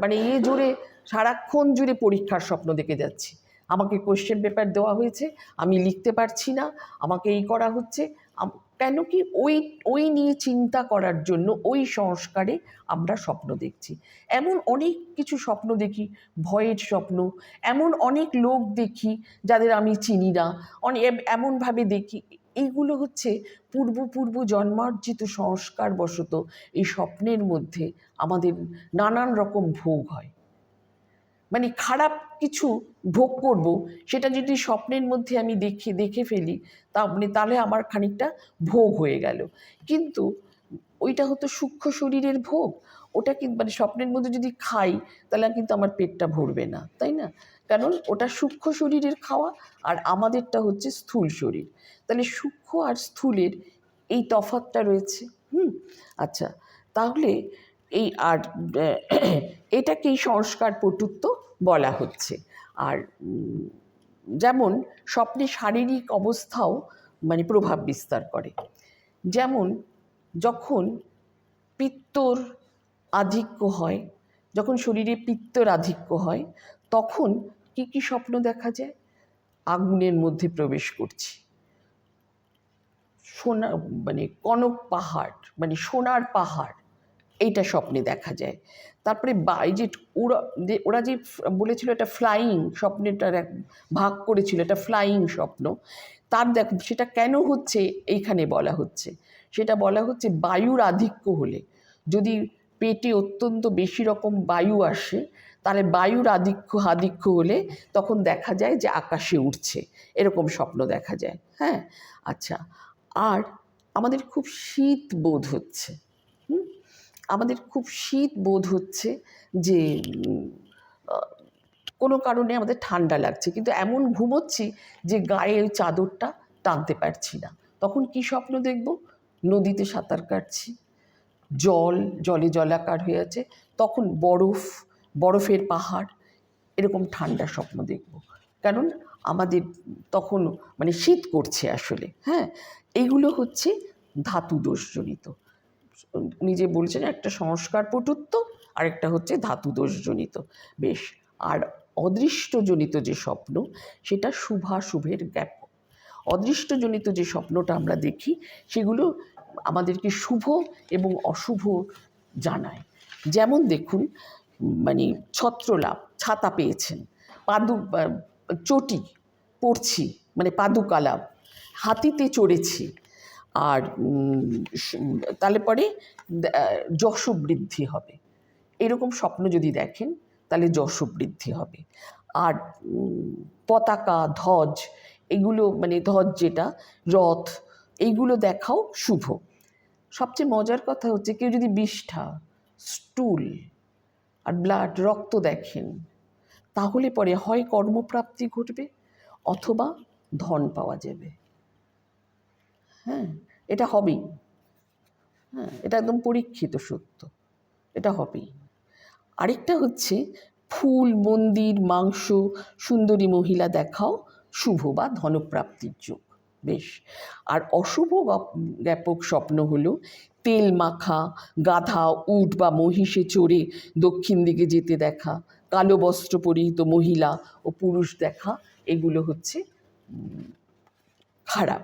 মানে জুড়ে সারাক্ষণ জুড়ে পরীক্ষার স্বপ্ন দেখে যাচ্ছি। আমাকে কোয়েশ্চেন পেপার দেওয়া হয়েছে, আমি লিখতে পারছি না, আমাকে এই করা হচ্ছে। কেন কি? ওই নিয়ে চিন্তা করার জন্য ওই সংস্কারে আমরা স্বপ্ন দেখছি। এমন অনেক কিছু স্বপ্ন দেখি, ভয়ের স্বপ্ন, এমন অনেক লোক দেখি যাদের আমি চিনি না, এমনভাবে দেখি। এইগুলো হচ্ছে পূর্ব জন্মার্জিত সংস্কার বশত এই স্বপ্নের মধ্যে আমাদের নানান রকম ভোগ হয়। মানে খারাপ কিছু ভোগ করব, সেটা যদি স্বপ্নের মধ্যে আমি দেখে ফেলি, তাহলে আমার খানিকটা ভোগ হয়ে গেল। কিন্তু ওইটা হতো সূক্ষ্ম শরীরের ভোগ। ওটা কিন্তু মানে স্বপ্নের মধ্যে যদি খাই তাহলে কিন্তু আমার পেটটা ভরবে না, তাই না? কারণ ওটা সূক্ষ্ম শরীরের খাওয়া, আর আমাদেরটা হচ্ছে স্থূল শরীর। তাহলে সূক্ষ্ম আর স্থূলের এই তফাৎটা রয়েছে। আচ্ছা, তাহলে এই আর এটাকেই সংস্কার পটুত্ব বলা হচ্ছে। আর যেমন স্বপ্নে শারীরিক অবস্থাও মানে প্রভাব বিস্তার করে। যেমন যখন পিত্তর আধিক্য হয়, যখন শরীরে পিত্তর আধিক্য হয়, তখন কি কি স্বপ্ন দেখা যায়? আগুনের মধ্যে প্রবেশ করছি, সোনা মানে কনক পাহাড় মানে সোনার পাহাড়, এইটা স্বপ্নে দেখা যায়। তারপরে এই যে ওরা যে বলেছিল এটা ফ্লাইং, স্বপ্নেটার এক ভাগ করেছিল, এটা ফ্লাইং স্বপ্ন। তার দেখ সেটা কেন হচ্ছে এইখানে বলা হচ্ছে। সেটা বলা হচ্ছে বায়ুর আধিক্য হলে, যদি পেটে অত্যন্ত বেশি রকম বায়ু আসে, তাহলে বায়ুর আধিক্য হলে তখন দেখা যায় যে আকাশে উঠছে, এরকম স্বপ্ন দেখা যায়। হ্যাঁ, আচ্ছা। আর আমাদের খুব শীত বোধ হচ্ছে, আমাদের খুব শীত বোধ হচ্ছে, যে কোনো কারণে আমাদের ঠান্ডা লাগছে, কিন্তু এমন ঘুমোচ্ছি যে গায়ে ওই চাদরটা টানতে পারছি না। তখন কি স্বপ্ন দেখব? নদীতে সাঁতার কাটছি, জলে জলাকার হয়ে আছে, তখন বরফের পাহাড়, এরকম ঠান্ডা স্বপ্ন দেখব। কারণ আমাদের তখন মানে শীত করছে আসলে। হ্যাঁ, এইগুলো হচ্ছে ধাতু দোষজনিত। নিজে বলছেন একটা সংস্কার পটুত্ব, আর একটা হচ্ছে ধাতু দোষজনিত। বেশ। আর অদৃষ্টজনিত যে স্বপ্ন, সেটা শুভাশুভের জ্ঞাপক। অদৃষ্টজনিত যে স্বপ্নটা আমরা দেখি, সেগুলো আমাদেরকে শুভ এবং অশুভ জানায়। যেমন দেখুন, মানে ছত্রলাভ, ছাতা পেয়েছেন, চটি পড়ছি মানে পাদুকালাভ, হাতিতে চড়েছি, আর তাহলে পরে যশ বৃদ্ধি হবে। এরকম স্বপ্ন যদি দেখেন তাহলে যশ বৃদ্ধি হবে। আর পতাকা, ধ্বজ, এগুলো মানে ধ্বজ যেটা, রথ, এইগুলো দেখাও শুভ। সবচেয়ে মজার কথা হচ্ছে কেউ যদি বিষ্ঠা, স্টুল আর রক্ত দেখেন, তাহলে পরে হয় কর্মপ্রাপ্তি ঘটবে অথবা ধন পাওয়া যাবে। হ্যাঁ, এটা হবেই। হ্যাঁ, এটা একদম পরীক্ষিত সত্য, এটা হবেই। আরেকটা হচ্ছে ফুল, মন্দির, মাংস, সুন্দরী মহিলা দেখাও শুভ বা ধনপ্রাপ্তির যোগ। বেশ। আর অশুভ জ্ঞাপক স্বপ্ন হলো তেল মাখা, গাধা, উট বা মহিষে চড়ে দক্ষিণ দিকে যেতে দেখা, কালো বস্ত্র পরিহিত মহিলা ও পুরুষ দেখা, এগুলো হচ্ছে খারাপ।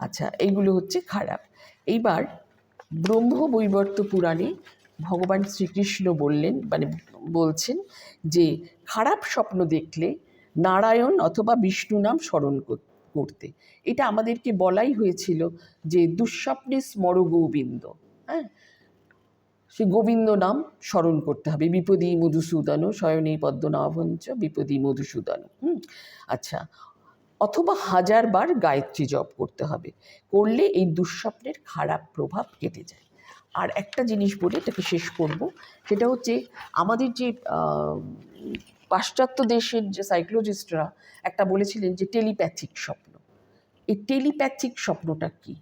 আচ্ছা, এইগুলো হচ্ছে খারাপ। এইবার ব্রহ্মবৈবর্ত পুরাণে ভগবান শ্রীকৃষ্ণ বলছেন যে খারাপ স্বপ্ন দেখলে নারায়ণ অথবা বিষ্ণু নাম স্মরণ করতে। এটা আমাদেরকে বলাই হয়েছিল যে দুঃস্বপ্নে স্মর গোবিন্দ, হ্যাঁ, সে গোবিন্দ নাম স্মরণ করতে হবে। বিপদী মধুসূদন শয়নে পদ্মনাভঞ্চ বিপদী মধুসূদন। আচ্ছা, অথবা 1000 বার গায়ত্রী জপ করতে হবে, করলে এই দুঃস্বপ্নের খারাপ প্রভাব কেটে যায়। আর একটা জিনিস বলে এটাকে শেষ করব, সেটা হচ্ছে আমাদের যে পাশ্চাত্য দেশের যে সাইকোলজিস্টরা একটা বলেছিলেন যে টেলিপ্যাথিক স্বপ্ন। এই টেলিপ্যাথিক স্বপ্নটা কি?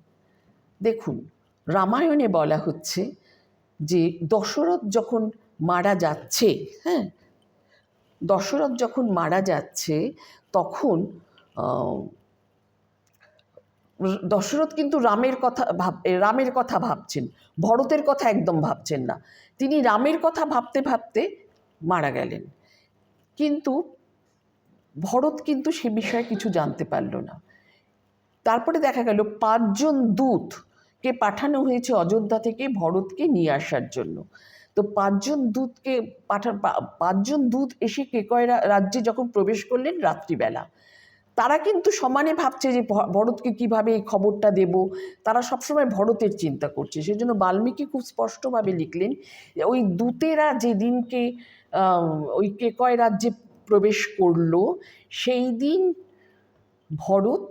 দেখুন, রামায়ণে বলা হচ্ছে যে দশরথ যখন মারা যাচ্ছে, হ্যাঁ, দশরথ যখন মারা যাচ্ছে তখন দশরথ কিন্তু রামের কথা ভাবছেন, ভরতের কথা একদম ভাবছেন না। তিনি রামের কথা ভাবতে ভাবতে মারা গেলেন, কিন্তু ভরত কিন্তু সে বিষয়ে কিছু জানতে পারল না। তারপরে দেখা গেল 5 জন দূতকে পাঠানো হয়েছে অযোধ্যা থেকে ভরতকে নিয়ে আসার জন্য। তো 5 জন দূত এসে কেকয় রাজ্যে যখন প্রবেশ করলেন রাত্রিবেলা, তারা কিন্তু সমানে ভাবছে যে ভরতকে কিভাবে এই খবরটা দেব, তারা সবসময় ভরতের চিন্তা করছে। সেজন্য বাল্মীকি খুব স্পষ্টভাবে লিখলেন, ওই দূতেরা যেদিনকে ওই কেকয় রাজ্যে প্রবেশ করলো, সেই দিন ভরত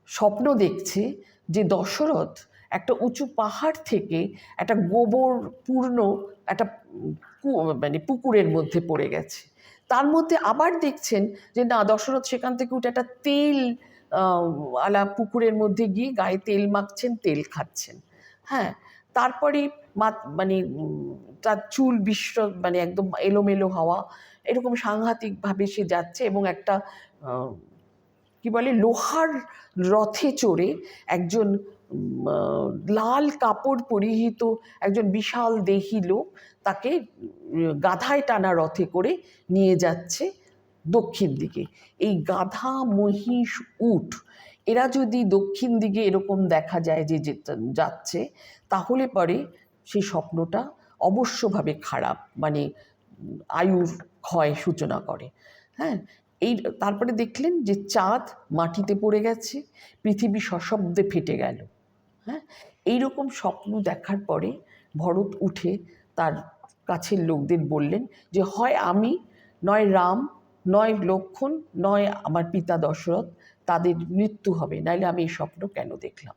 স্বপ্ন দেখছে যে দশরথ একটা উঁচু পাহাড় থেকে একটা গোবরপূর্ণ একটা পুকুরের মধ্যে পড়ে গেছে। তার মধ্যে আবার দেখছেন যে না, দশরথ সেখান থেকে উঠে একটা তেল আলা পুকুরের মধ্যে গিয়ে গায়ে তেল মাখছেন, তেল খাচ্ছেন। হ্যাঁ, তারপরে তার চুল একদম এলোমেলো হওয়া, এরকম সাংঘাতিকভাবে সে যাচ্ছে এবং একটা কি বলে লোহার রথে চড়ে একজন লাল কাপড় পরিহিত একজন বিশাল দেহী লোক তাকে গাধায় টানা রথে করে নিয়ে যাচ্ছে দক্ষিণ দিকে। এই গাধা, মহিষ, উট এরা যদি দক্ষিণ দিকে এরকম দেখা যায় যে যাচ্ছে, তাহলে পরে সেই স্বপ্নটা অবশ্যভাবে খারাপ, আয়ুর ক্ষয় সূচনা করে। হ্যাঁ, তারপরে দেখলেন যে চাঁদ মাটিতে পড়ে গেছে, পৃথিবী সশব্দে ফেটে গেল। হ্যাঁ, এইরকম স্বপ্ন দেখার পরে ভরত উঠে তার কাছের লোকদের বললেন যে হয় আমি, নয় রাম, নয় লক্ষ্মণ, নয় আমার পিতা দশরথ, তাদের মৃত্যু হবে, নাইলে আমি এই স্বপ্ন কেন দেখলাম।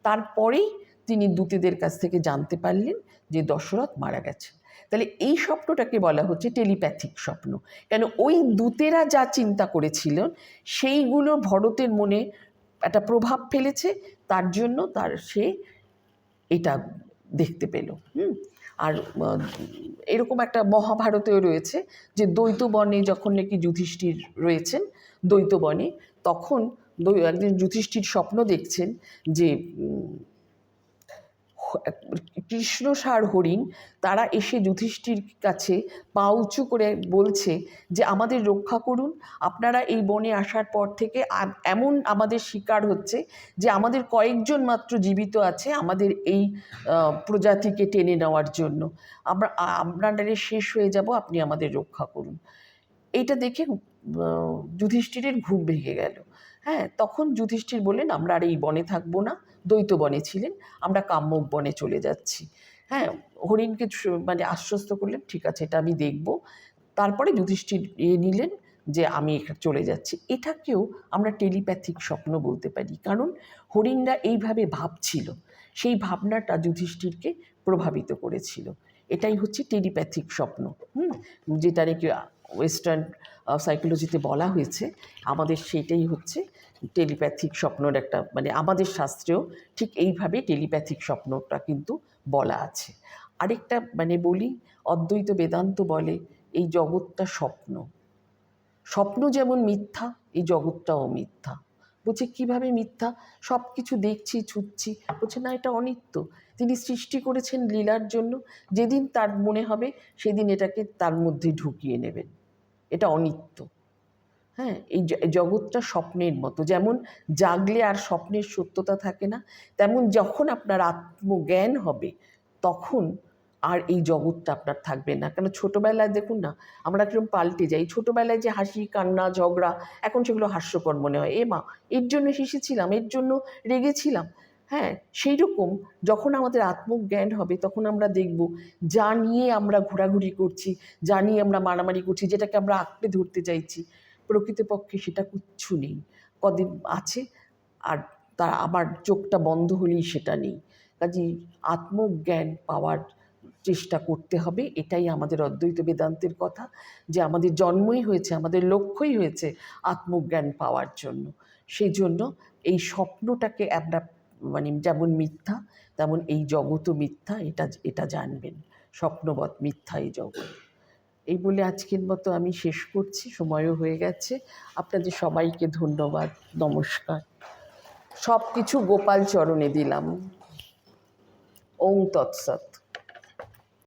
তারপরেই তিনি দূতেদের কাছ থেকে জানতে পারলেন যে দশরথ মারা গেছে। তাহলে এই স্বপ্নটাকে বলা হচ্ছে টেলিপ্যাথিক স্বপ্ন। কেন, ওই দূতেরা যা চিন্তা করেছিলেন সেইগুলো ভরতের মনে একটা প্রভাব ফেলেছে, তার জন্য সে এটা দেখতে পেল। আর এরকম একটা মহাভারতেও রয়েছে যে দ্বৈতবনে যখন নাকি যুধিষ্ঠির রয়েছেন দ্বৈতবনে, তখন একদিন যুধিষ্ঠির স্বপ্ন দেখছেন যে কৃষ্ণসার হরিণ তারা এসে যুধিষ্ঠির কাছে পা উঁচু করে বলছে যে আমাদের রক্ষা করুন, আপনারা এই বনে আসার পর থেকে এমন আমাদের শিকার হচ্ছে যে আমাদের কয়েকজন মাত্র জীবিত আছে আমাদের এই প্রজাতিকে টেনে নেওয়ার জন্য, আপনারা শেষ হয়ে যাব, আপনি আমাদের রক্ষা করুন। এইটা দেখে যুধিষ্ঠিরের ঘুম ভেঙে গেল। হ্যাঁ, তখন যুধিষ্ঠির বললেন আমরা আর এই বনে থাকবো না, দ্বৈত বনে ছিলেন, আমরা কাম্যক বনে চলে যাচ্ছি। হ্যাঁ, হরিণকে আশ্বস্ত করলেন ঠিক আছে, এটা আমি দেখব। তারপরে যুধিষ্ঠির নিলেন যে আমি চলে যাচ্ছি। এটাকেও আমরা টেলিপ্যাথিক স্বপ্ন বলতে পারি, কারণ হরিণরা এইভাবে ভাবছিল, সেই ভাবনাটা যুধিষ্ঠিরকে প্রভাবিত করেছিল। এটাই হচ্ছে টেলিপ্যাথিক স্বপ্ন, যেটা নাকি ওয়েস্টার্ন সাইকোলজিতে বলা হয়েছে। আমাদের সেইটাই হচ্ছে টেলিপ্যাথিক স্বপ্নর একটা আমাদের শাস্ত্রেও ঠিক এইভাবে টেলিপ্যাথিক স্বপ্নটা কিন্তু বলা আছে। আরেকটা বলি, অদ্বৈত বেদান্ত বলে এই জগৎটা স্বপ্ন, স্বপ্ন যেমন মিথ্যা, এই জগৎটাও মিথ্যা। বলছে কিভাবে মিথ্যা? সব কিছু দেখছি, ছুটছি। বলছে না, এটা অনিত্য। তিনি সৃষ্টি করেছেন লীলার জন্য, যেদিন তার মনে হবে সেদিন এটাকে তার মধ্যে ঢুকিয়ে নেবেন, এটা অনিত্য। হ্যাঁ, এই জগৎটা স্বপ্নের মতো, যেমন জাগলে আর স্বপ্নের সত্যতা থাকে না, তেমন যখন আপনার আত্মজ্ঞান হবে তখন আর এই জগৎটা আপনার থাকবে না। কেন ছোটোবেলায় দেখুন না, আমরা কিরকম পাল্টে যাই। ছোটোবেলায় যে হাসি কান্না ঝগড়া, এখন সেগুলো হাস্যকর মনে হয়। মা, এর জন্য হেসেছিলাম, এর জন্য রেগেছিলাম। হ্যাঁ, সেই রকম যখন আমাদের আত্মজ্ঞান হবে তখন আমরা দেখব যা নিয়ে আমরা ঘোরাঘুরি করছি, যা নিয়ে আমরা মারামারি করছি, যেটাকে আমরা আঁকড়ে ধরতে চাইছি, প্রকৃতপক্ষে সেটা কিচ্ছু নেই। কদিন আছে আর তা আবার চোখটা বন্ধ হলেই সেটা নেই। কাজেই আত্মজ্ঞান পাওয়ার চেষ্টা করতে হবে, এটাই আমাদের অদ্বৈত বেদান্তের কথা, যে আমাদের জন্মই হয়েছে, আমাদের লক্ষ্যই হয়েছে আত্মজ্ঞান পাওয়ার জন্য। সেই জন্য এই স্বপ্নটাকে আমরা মানে যেমন মিথ্যা তেমন এই জগৎও মিথ্যা, এটা জানবেন। স্বপ্নবৎ মিথ্যা এই জগৎ। এই বলে আজকের মতো আমি শেষ করছি, সময়ও হয়ে গেছে। আপনাদের সবাইকে ধন্যবাদ, নমস্কার। সব কিছু গোপাল চরণে দিলাম। ওং তৎসৎ।